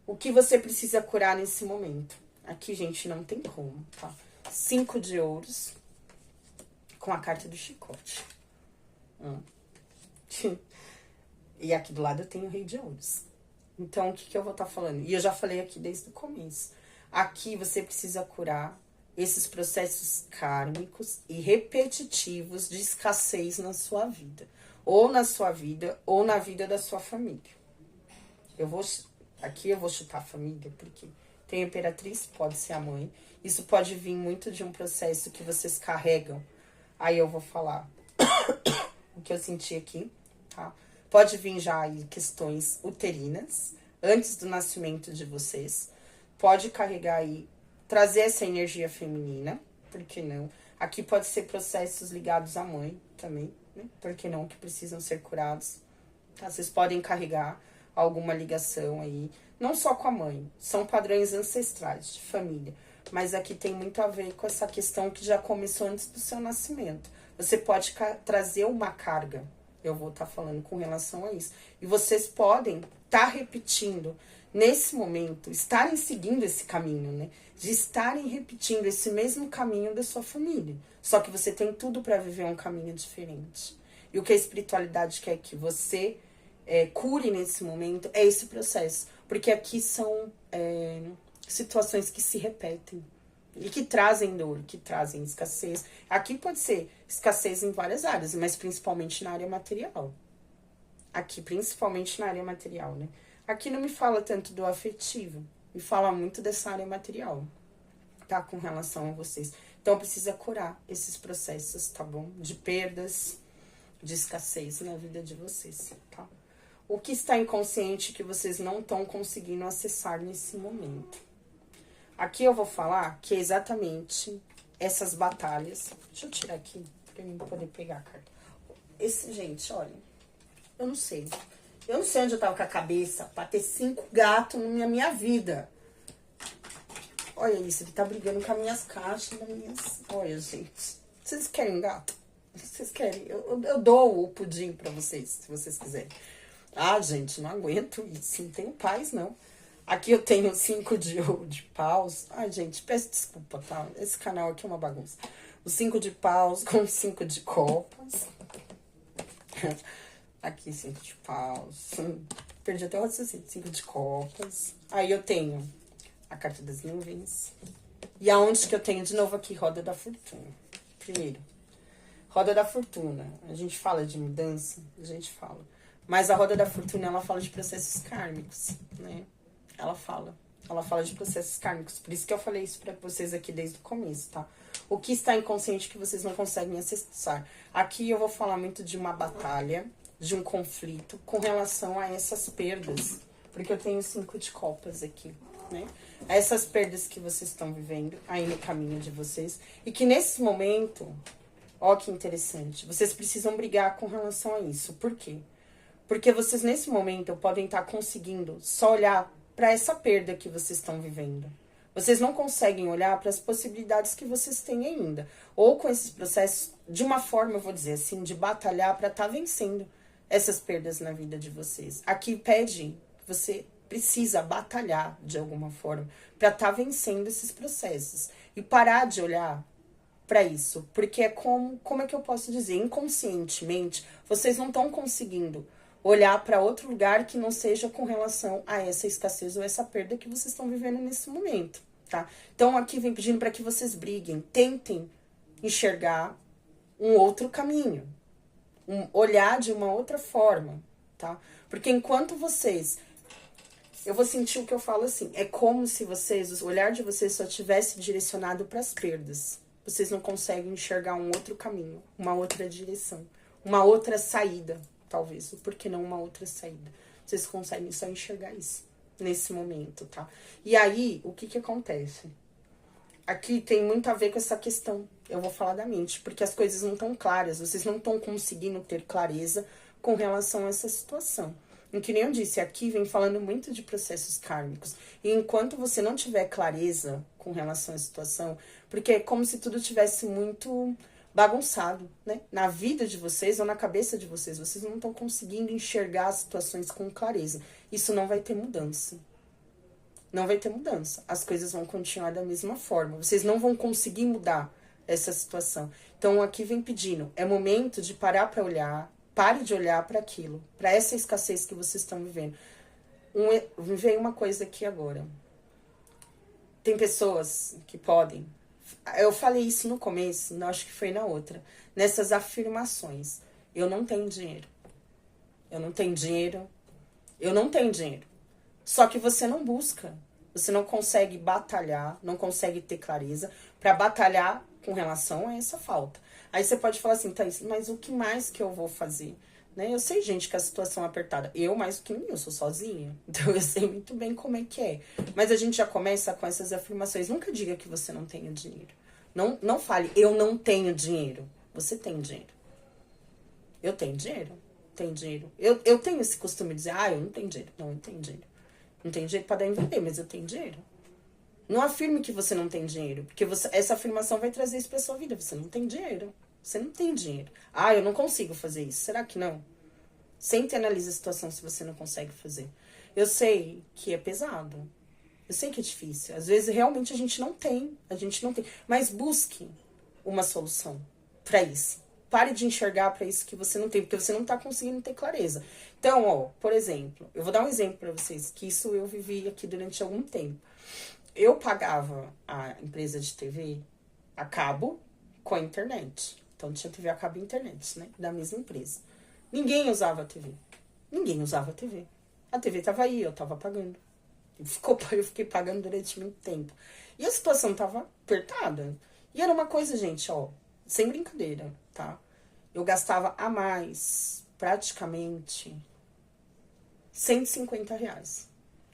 Speaker 1: O que você precisa curar nesse momento? Aqui, gente, não tem como, tá? 5 de ouros com a carta do chicote. E aqui do lado eu tenho o rei de ouros. Então, o que eu vou estar falando? E eu já falei aqui desde o começo. Aqui você precisa curar esses processos kármicos e repetitivos de escassez na sua vida. Ou na sua vida, ou na vida da sua família. Aqui eu vou chutar a família, porque tem a imperatriz, pode ser a mãe. Isso pode vir muito de um processo que vocês carregam. Aí eu vou falar o que eu senti aqui, tá? Pode vir já aí questões uterinas, antes do nascimento de vocês. Pode carregar aí, trazer essa energia feminina, por que não? Aqui pode ser processos ligados à mãe também, né? Por que não? Que precisam ser curados. Tá? Vocês podem carregar alguma ligação aí, não só com a mãe, são padrões ancestrais de família. Mas aqui tem muito a ver com essa questão que já começou antes do seu nascimento. Você pode trazer uma carga, eu vou estar falando com relação a isso. E vocês podem estar repetindo, nesse momento, estarem seguindo esse caminho, né? De estarem repetindo esse mesmo caminho da sua família. Só que você tem tudo para viver um caminho diferente. E o que a espiritualidade quer que você cure nesse momento é esse processo. Porque aqui são situações que se repetem. E que trazem dor, que trazem escassez. Aqui pode ser escassez em várias áreas, mas principalmente na área material. Aqui, principalmente na área material, né? Aqui não me fala tanto do afetivo, me fala muito dessa área material, tá? Com relação a vocês. Então, precisa curar esses processos, tá bom? De perdas, de escassez na vida de vocês, tá? O que está inconsciente que vocês não estão conseguindo acessar nesse momento? Aqui eu vou falar que é exatamente essas batalhas... Deixa eu tirar aqui, pra eu poder pegar a carta. Gente, olha, eu não sei. Eu não sei onde eu tava com a cabeça pra ter 5 gatos na minha vida. Olha isso, ele tá brigando com as minhas caixas, Olha, gente. Vocês querem um gato? Vocês querem? Eu dou o pudim pra vocês, se vocês quiserem. Ah, gente, não aguento isso. Não tenho paz, não. Aqui eu tenho 5 de paus. Ai, gente, peço desculpa, tá? Esse canal aqui é uma bagunça. O 5 de paus com 5 de copas. Aqui, 5 de paus. Perdi até o raciocínio. 5 de copas. Aí eu tenho a carta das nuvens. E aonde que eu tenho de novo aqui? Roda da fortuna. Primeiro, roda da fortuna. A gente fala de mudança? A gente fala. Mas a roda da fortuna, ela fala de processos kármicos, né? Ela fala. Ela fala de processos kármicos. Por isso que eu falei isso pra vocês aqui desde o começo, tá? O que está inconsciente que vocês não conseguem acessar. Aqui eu vou falar muito de uma batalha, de um conflito com relação a essas perdas. Porque eu tenho 5 de copas aqui, né? Essas perdas que vocês estão vivendo aí no caminho de vocês. E que nesse momento, ó que interessante, vocês precisam brigar com relação a isso. Por quê? Porque vocês nesse momento podem estar conseguindo só olhar para essa perda que vocês estão vivendo. Vocês não conseguem olhar para as possibilidades que vocês têm ainda. Ou com esses processos, de uma forma, eu vou dizer assim, de batalhar para estar vencendo essas perdas na vida de vocês. Aqui pede que você precisa batalhar de alguma forma para estar vencendo esses processos. E parar de olhar para isso. Porque é como é que eu posso dizer? Inconscientemente, vocês não estão conseguindo olhar para outro lugar que não seja com relação a essa escassez ou essa perda que vocês estão vivendo nesse momento, tá? Então aqui vem pedindo para que vocês briguem, tentem enxergar um outro caminho, olhar de uma outra forma, tá? Porque enquanto vocês, eu vou sentir o que eu falo assim, é como se vocês, o olhar de vocês só tivesse direcionado para as perdas. Vocês não conseguem enxergar um outro caminho, uma outra direção, uma outra saída. Talvez, por que não uma outra saída? Vocês conseguem só enxergar isso nesse momento, tá? E aí, o que que acontece? Aqui tem muito a ver com essa questão, eu vou falar da mente, porque as coisas não estão claras, vocês não estão conseguindo ter clareza com relação a essa situação. E que nem eu disse, aqui vem falando muito de processos kármicos. E enquanto você não tiver clareza com relação à situação, porque é como se tudo tivesse muito bagunçado, né? Na vida de vocês ou na cabeça de vocês. Vocês não estão conseguindo enxergar as situações com clareza. Isso não vai ter mudança. Não vai ter mudança. As coisas vão continuar da mesma forma. Vocês não vão conseguir mudar essa situação. Então, aqui vem pedindo. É momento de parar para olhar. Pare de olhar para aquilo. Para essa escassez que vocês estão vivendo. Me veio uma coisa aqui agora. Tem pessoas que podem... Eu falei isso no começo, acho que foi na outra. Nessas afirmações. Eu não tenho dinheiro. Eu não tenho dinheiro. Eu não tenho dinheiro. Só que você não busca. Você não consegue batalhar, não consegue ter clareza para batalhar com relação a essa falta. Aí você pode falar assim, Thaís, mas o que mais que eu vou fazer? Né? Eu sei, gente, que a situação é apertada. Eu, mais do que ninguém, eu sou sozinha. Então, eu sei muito bem como é que é. Mas a gente já começa com essas afirmações. Nunca diga que você não tem dinheiro. Não fale, eu não tenho dinheiro. Você tem dinheiro. Eu tenho dinheiro. Tenho dinheiro. Eu tenho esse costume de dizer, eu não tenho dinheiro. Não, eu tenho dinheiro. Não tenho dinheiro para dar em vender, mas eu tenho dinheiro. Não afirme que você não tem dinheiro. Porque essa afirmação vai trazer isso pra sua vida. Você não tem dinheiro. Você não tem dinheiro. Eu não consigo fazer isso. Será que não? Sente e analise a situação se você não consegue fazer. Eu sei que é pesado. Eu sei que é difícil. Às vezes, realmente, a gente não tem. Mas busque uma solução para isso. Pare de enxergar para isso que você não tem. Porque você não tá conseguindo ter clareza. Então, por exemplo, eu vou dar um exemplo para vocês. Que isso eu vivi aqui durante algum tempo. Eu pagava a empresa de TV a cabo com a internet. Então, tinha TV a cabo e internet, né? Da mesma empresa. Ninguém usava a TV. Ninguém usava a TV. A TV tava aí, eu tava pagando. Eu fiquei pagando durante muito tempo. E a situação tava apertada. E era uma coisa, gente, sem brincadeira, tá? Eu gastava a mais, praticamente, R$ 150.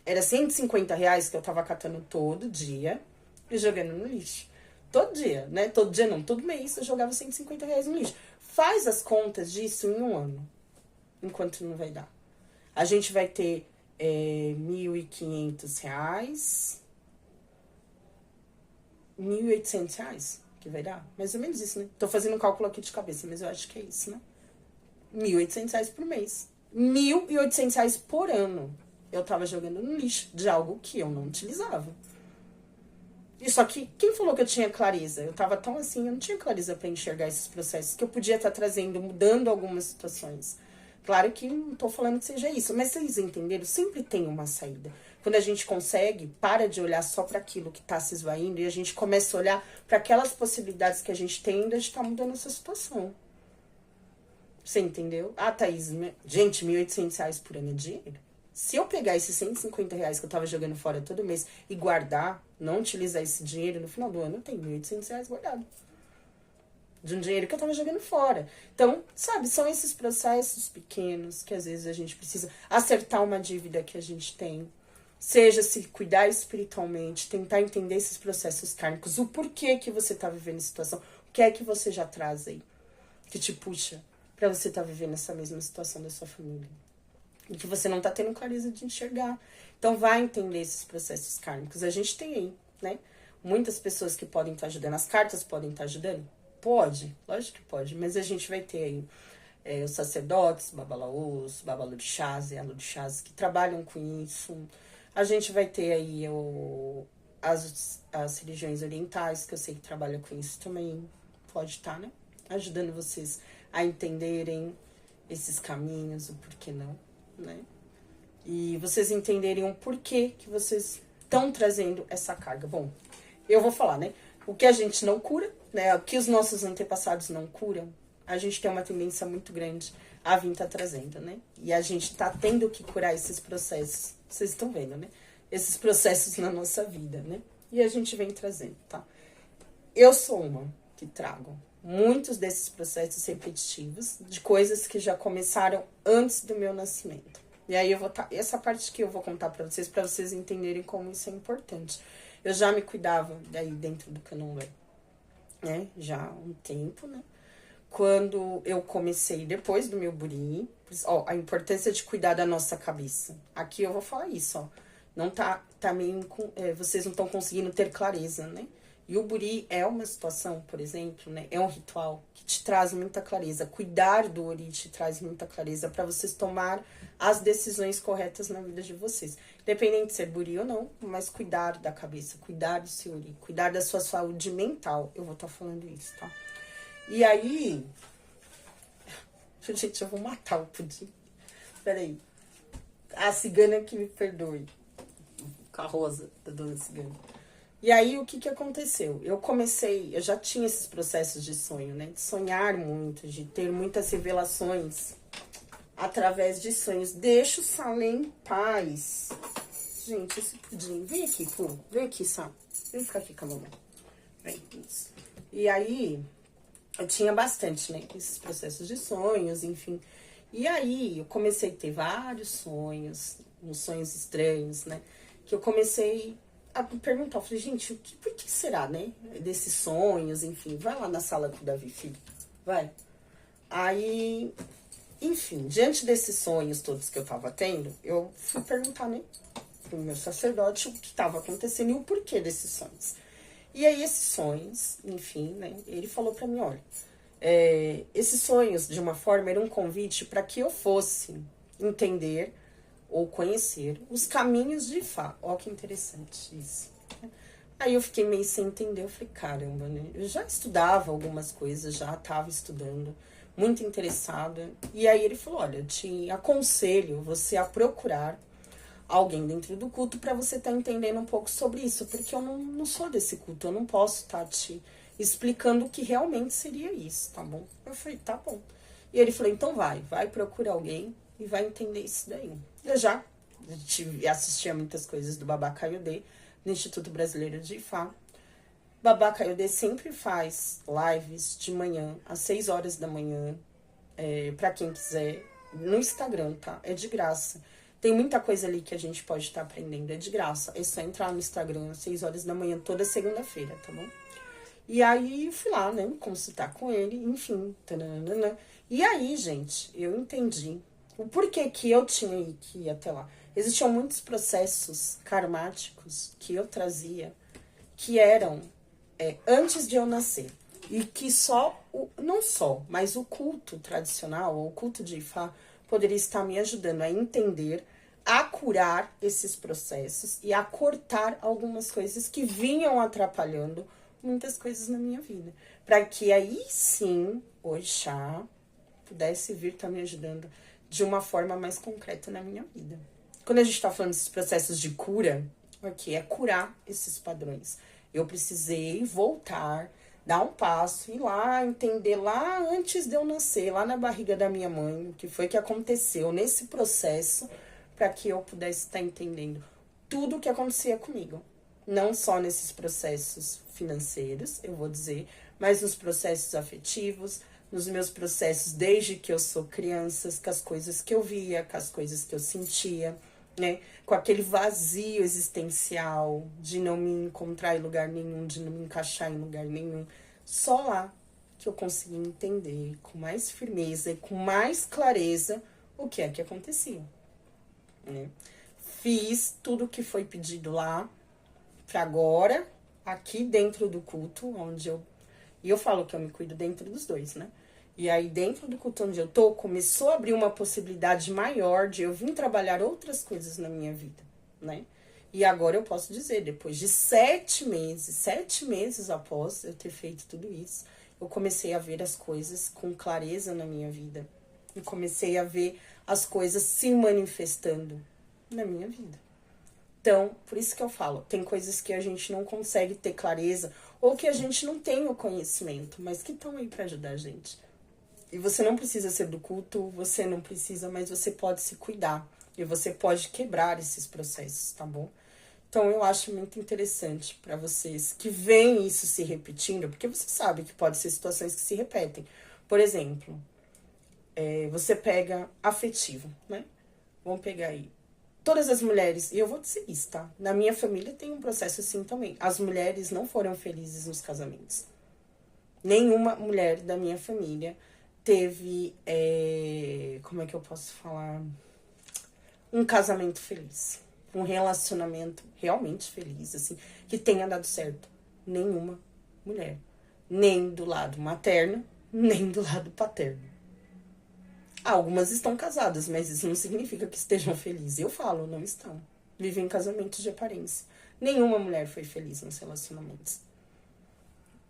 Speaker 1: Era R$ 150 que eu tava catando todo dia e jogando no lixo. Todo dia, né? Todo dia não, todo mês eu jogava R$ 150 no lixo. Faz as contas disso em um ano, enquanto não vai dar. A gente vai ter R$ 1.500, R$ 1.800 que vai dar. Mais ou menos isso, né? Tô fazendo um cálculo aqui de cabeça, mas eu acho que é isso, né? R$ 1.800 por mês. R$ 1.800 por ano. Eu tava jogando no lixo de algo que eu não utilizava. E só que, quem falou que eu tinha clareza? Eu tava tão assim, eu não tinha clareza pra enxergar esses processos, que eu podia estar trazendo, mudando algumas situações. Claro que não tô falando que seja isso, mas vocês entenderam? Sempre tem uma saída. Quando a gente consegue, para de olhar só para aquilo que tá se esvaindo e a gente começa a olhar para aquelas possibilidades que a gente tem ainda de estar mudando essa situação. Você entendeu? Thaís, gente, R$ 1.800 por ano é dinheiro. Se eu pegar esses 150 reais que eu tava jogando fora todo mês e guardar, não utilizar esse dinheiro, no final do ano eu tenho 1.800 reais guardado. De um dinheiro que eu tava jogando fora. Então, sabe, são esses processos pequenos que às vezes a gente precisa acertar uma dívida que a gente tem. Seja se cuidar espiritualmente, tentar entender esses processos kármicos, o porquê que você tá vivendo a situação, o que é que você já traz aí, que te puxa pra você tá vivendo essa mesma situação da sua família. E que você não tá tendo clareza de enxergar. Então, vai entender esses processos kármicos. A gente tem aí, né? Muitas pessoas que podem estar ajudando. As cartas podem estar ajudando? Pode, lógico que pode. Mas a gente vai ter aí os sacerdotes, babalaôs, babalorixás e alorixás que trabalham com isso. A gente vai ter aí as religiões orientais, que eu sei que trabalham com isso também. Pode estar, né? Ajudando vocês a entenderem esses caminhos, o porquê não, né? E vocês entenderem o porquê que vocês estão trazendo essa carga. Bom, eu vou falar, né? O que a gente não cura, né? O que os nossos antepassados não curam, a gente tem uma tendência muito grande a vir tá trazendo, né? E a gente tá tendo que curar esses processos. Vocês estão vendo, né? Esses processos na nossa vida, né? E a gente vem trazendo, tá? Eu sou uma que trago muitos desses processos repetitivos de coisas que já começaram antes do meu nascimento. E aí essa parte que eu vou contar para vocês entenderem como isso é importante. Eu já me cuidava daí dentro do candomblé, né? Já há um tempo, né? Quando eu comecei, depois do meu buri, ó, a importância de cuidar da nossa cabeça. Aqui eu vou falar isso, ó. Não tá meio, vocês não estão conseguindo ter clareza, né? E o buri é uma situação, por exemplo, né? É um ritual que te traz muita clareza. Cuidar do ori te traz muita clareza para vocês tomar as decisões corretas na vida de vocês. Independente de ser buri ou não, mas cuidar da cabeça, cuidar do seu ori, cuidar da sua saúde mental. Eu vou estar falando isso, tá? E aí... Gente, eu vou matar o pudim. Peraí. A cigana que me perdoe. Com a rosa da dona cigana. E aí, o que aconteceu? Eu já tinha esses processos de sonho, né? De sonhar muito, de ter muitas revelações através de sonhos. Deixa o Salem em paz. Gente, esse pudim. Vem aqui, pô. Vem aqui, Sal. Vem ficar aqui com a mamãe. Vem, isso. E aí, eu tinha bastante, né? Esses processos de sonhos, enfim. E aí, eu comecei a ter vários sonhos, uns sonhos estranhos, né? Que eu comecei a perguntar, eu falei, gente, por que será, né? Desses sonhos, enfim, vai lá na sala com o Davi, filho, vai. Aí, enfim, diante desses sonhos todos que eu tava tendo, eu fui perguntar, né, pro meu sacerdote o que tava acontecendo e o porquê desses sonhos. E aí, esses sonhos, enfim, né, ele falou pra mim, olha, esses sonhos, de uma forma, eram um convite para que eu fosse entender ou conhecer os caminhos de Ifá. Ó, que interessante isso. Aí eu fiquei meio sem entender, eu falei, caramba, né? Eu já estudava algumas coisas, já estava estudando, muito interessada. E aí ele falou, olha, eu te aconselho você a procurar alguém dentro do culto para você estar entendendo um pouco sobre isso, porque eu não sou desse culto, eu não posso estar te explicando o que realmente seria isso, tá bom? Eu falei, tá bom. E ele falou, então vai procurar alguém e vai entender isso daí. Eu já assistia muitas coisas do Babá Kayodê, no Instituto Brasileiro de Ifá. Babá Kayodê sempre faz lives de manhã, às 6 horas da manhã, pra quem quiser, no Instagram, tá? É de graça. Tem muita coisa ali que a gente pode estar aprendendo, é de graça. É só entrar no Instagram às 6 horas da manhã, toda segunda-feira, tá bom? E aí, fui lá, né, consultar com ele, enfim. Tananana. E aí, gente, eu entendi o porquê que eu tinha que ir até lá. Existiam muitos processos karmáticos que eu trazia, que eram antes de eu nascer. E que não só, mas o culto tradicional, ou o culto de Ifá, poderia estar me ajudando a entender, a curar esses processos e a cortar algumas coisas que vinham atrapalhando muitas coisas na minha vida. Para que aí sim, o Orixá pudesse vir estar me ajudando de uma forma mais concreta na minha vida. Quando a gente tá falando desses processos de cura, aqui é curar esses padrões. Eu precisei voltar, dar um passo, ir lá, entender lá antes de eu nascer, lá na barriga da minha mãe, o que foi que aconteceu nesse processo, para que eu pudesse estar entendendo tudo o que acontecia comigo. Não só nesses processos financeiros, eu vou dizer, mas nos processos afetivos, nos meus processos desde que eu sou criança, com as coisas que eu via, com as coisas que eu sentia, né? Com aquele vazio existencial de não me encontrar em lugar nenhum, de não me encaixar em lugar nenhum. Só lá que eu consegui entender com mais firmeza e com mais clareza o que é que acontecia, né? Fiz tudo o que foi pedido lá, para agora, aqui dentro do culto, onde eu... E eu falo que eu me cuido dentro dos dois, né? E aí, dentro do culto onde eu tô, começou a abrir uma possibilidade maior de eu vir trabalhar outras coisas na minha vida, né? E agora eu posso dizer, depois de 7 meses após eu ter feito tudo isso, eu comecei a ver as coisas com clareza na minha vida. E comecei a ver as coisas se manifestando na minha vida. Então, por isso que eu falo, tem coisas que a gente não consegue ter clareza ou que a gente não tem o conhecimento, mas que estão aí para ajudar a gente. E você não precisa ser do culto, você não precisa, mas você pode se cuidar. E você pode quebrar esses processos, tá bom? Então, eu acho muito interessante para vocês que veem isso se repetindo, porque você sabe que pode ser situações que se repetem. Por exemplo, você pega afetivo, né? Vamos pegar aí. Todas as mulheres, e eu vou dizer isso, tá? Na minha família tem um processo assim também. As mulheres não foram felizes nos casamentos. Nenhuma mulher da minha família teve, como é que eu posso falar? Um casamento feliz. Um relacionamento realmente feliz, assim, que tenha dado certo. Nenhuma mulher. Nem do lado materno, nem do lado paterno. Algumas estão casadas, mas isso não significa que estejam felizes. Eu falo, não estão. Vivem em casamentos de aparência. Nenhuma mulher foi feliz nos relacionamentos.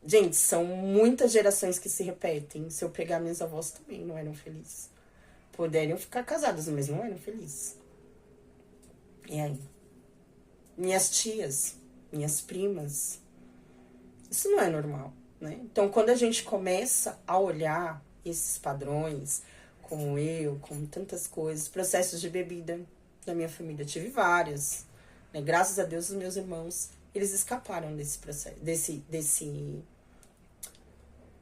Speaker 1: Gente, são muitas gerações que se repetem. Se eu pegar minhas avós também não eram felizes. Poderiam ficar casadas, mas não eram felizes. E aí? Minhas tias, minhas primas. Isso não é normal, né? Então, quando a gente começa a olhar esses padrões, como eu, como tantas coisas, processos de bebida da minha família, eu tive vários, né? Graças a Deus, os meus irmãos, eles escaparam desse processo,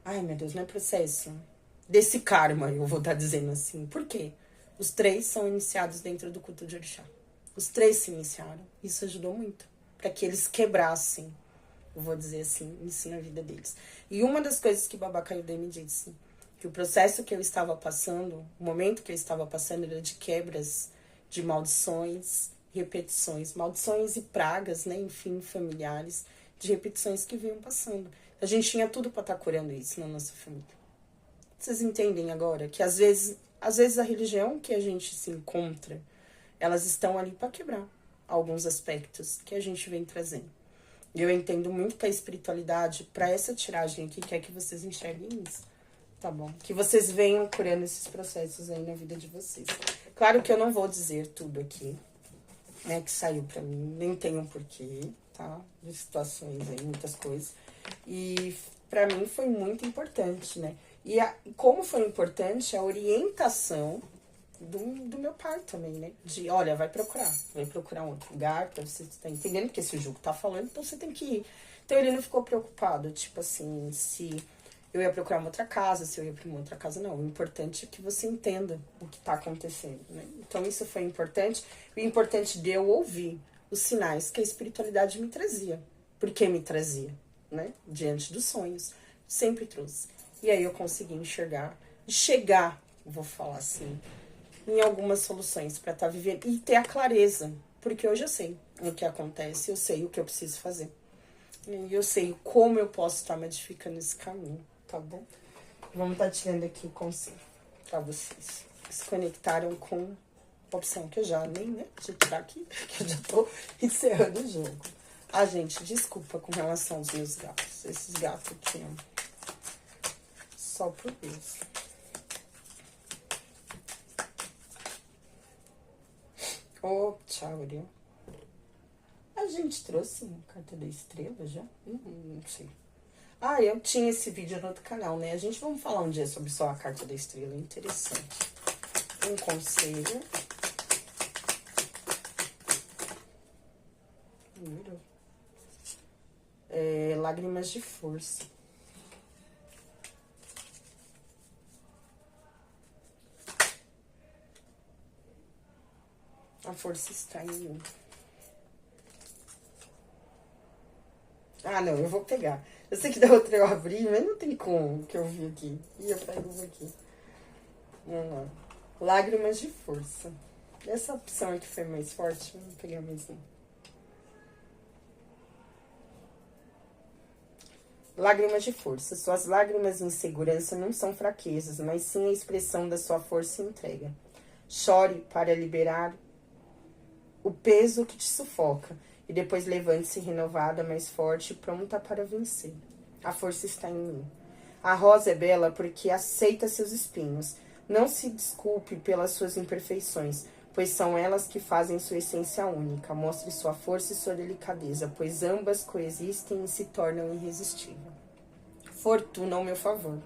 Speaker 1: ai, meu Deus, não é processo, desse karma, eu vou estar dizendo assim. Por quê? Os 3 são iniciados dentro do culto de Orixá. Os 3 se iniciaram. Isso ajudou muito, para que eles quebrassem, eu vou dizer assim, isso na vida deles. E uma das coisas que Babá Kayodé me disse, que o processo que eu estava passando, o momento que eu estava passando era de quebras, de maldições, repetições, maldições e pragas, né, enfim, familiares, de repetições que vinham passando. A gente tinha tudo para estar curando isso na nossa família. Vocês entendem agora que às vezes a religião que a gente se encontra, elas estão ali para quebrar alguns aspectos que a gente vem trazendo. E eu entendo muito que a espiritualidade, para essa tiragem aqui, quer que vocês enxerguem isso. Tá bom? Que vocês venham curando esses processos aí na vida de vocês. Claro que eu não vou dizer tudo aqui, né, que saiu pra mim, nem tem um porquê, tá? De situações aí, muitas coisas. E pra mim foi muito importante, né? E como foi importante a orientação do meu pai também, né? De, olha, vai procurar um outro lugar pra você estar entendendo, porque se o Juco tá falando, então você tem que ir. Então ele não ficou preocupado, tipo assim, se eu ia procurar uma outra casa, se eu ia para uma outra casa, não. O importante é que você entenda o que está acontecendo, né? Então, isso foi importante. O importante de eu ouvir os sinais que a espiritualidade me trazia. Porque me trazia, né? Diante dos sonhos. Sempre trouxe. E aí eu consegui enxergar e chegar, vou falar assim, em algumas soluções para estar vivendo. E ter a clareza. Porque hoje eu sei o que acontece, eu sei o que eu preciso fazer. E eu sei como eu posso estar modificando esse caminho. Tá bom? Vamos estar tirando aqui o conselho pra vocês. Se conectaram com a opção que eu já nem, né? Deixa eu tirar aqui, que eu já tô encerrando o jogo. Ah, gente, desculpa com relação aos meus gatos. Esses gatos aqui, ó. Só por Deus. Oh, tchau, Ariel. A gente trouxe uma carta da estrela já? Não sei. Ah, eu tinha esse vídeo no outro canal, né? A gente vamos falar um dia sobre só a carta da estrela. Interessante. Um conselho. juro. Lágrimas de força. A força está em mim. Ah, não, eu vou pegar. Eu sei que da outra eu abri, mas não tem como que eu vi aqui. E eu pego uma aqui. Vamos lá. Lágrimas de força. Essa opção aqui foi mais forte. Vamos pegar mais um. Lágrimas de força. Suas lágrimas de insegurança não são fraquezas, mas sim a expressão da sua força e entrega. Chore para liberar o peso que te sufoca, e depois levante-se renovada, mais forte e pronta para vencer. A força está em mim. A rosa é bela porque aceita seus espinhos. Não se desculpe pelas suas imperfeições, pois são elas que fazem sua essência única. Mostre sua força e sua delicadeza, pois ambas coexistem e se tornam irresistíveis. Fortuna ao meu favor.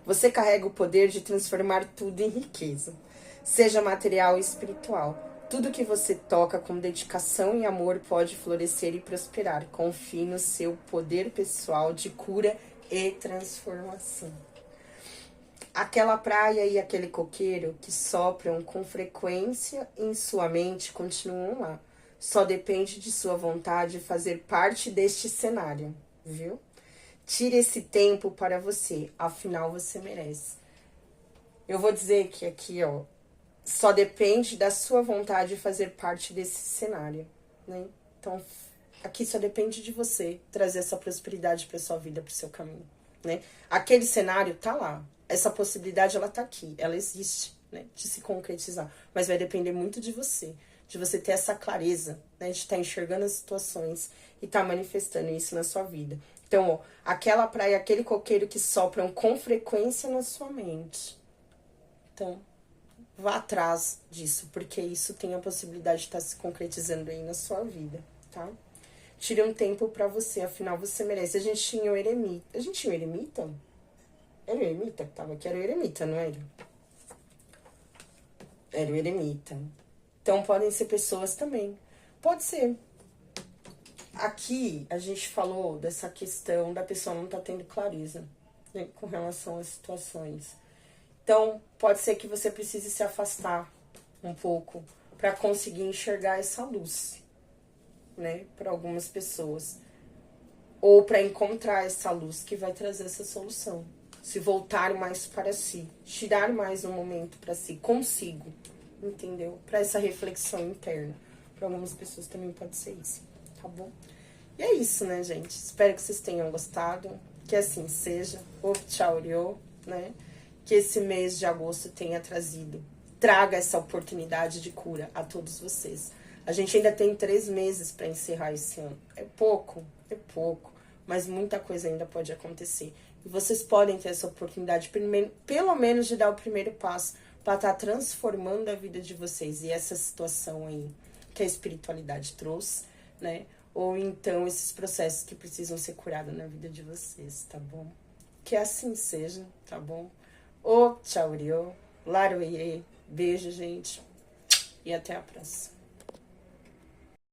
Speaker 1: Você carrega o poder de transformar tudo em riqueza, seja material ou espiritual. Tudo que você toca com dedicação e amor pode florescer e prosperar. Confie no seu poder pessoal de cura e transformação. Aquela praia e aquele coqueiro que sopram com frequência em sua mente continuam lá. Só depende de sua vontade de fazer parte deste cenário, viu? Tire esse tempo para você, afinal você merece. Eu vou dizer que aqui, ó, só depende da sua vontade de fazer parte desse cenário, né? Então, aqui só depende de você trazer essa prosperidade para sua vida, para o seu caminho, né? Aquele cenário tá lá, essa possibilidade ela tá aqui, ela existe, né? De se concretizar, mas vai depender muito de você ter essa clareza, né? De estar enxergando as situações e estar manifestando isso na sua vida. Então, ó, aquela praia, aquele coqueiro que sopram com frequência na sua mente. Então, vá atrás disso, porque isso tem a possibilidade de estar se concretizando aí na sua vida, tá? Tire um tempo pra você, afinal você merece. A gente tinha o eremita. A gente tinha o eremita? Era o eremita que tava aqui? Era o eremita, não era? Era o eremita. Então podem ser pessoas também. Pode ser. Aqui a gente falou dessa questão da pessoa não tá tendo clareza, né, com relação às situações. Então, pode ser que você precise se afastar um pouco para conseguir enxergar essa luz, né, para algumas pessoas. Ou para encontrar essa luz que vai trazer essa solução. Se voltar mais para si, tirar mais um momento para si, consigo, entendeu? Para essa reflexão interna. Para algumas pessoas também pode ser isso, tá bom? E é isso, né, gente? Espero que vocês tenham gostado, que assim seja. O tchau, né? Que esse mês de agosto traga essa oportunidade de cura a todos vocês. A gente ainda tem 3 meses para encerrar esse ano. É pouco, mas muita coisa ainda pode acontecer. E vocês podem ter essa oportunidade, pelo menos, de dar o primeiro passo para estar transformando a vida de vocês. E essa situação aí que a espiritualidade trouxe, né? Ou então esses processos que precisam ser curados na vida de vocês, tá bom? Que assim seja, tá bom? Ô, tchau, Rio. Laroie. Beijo, gente. E até a próxima.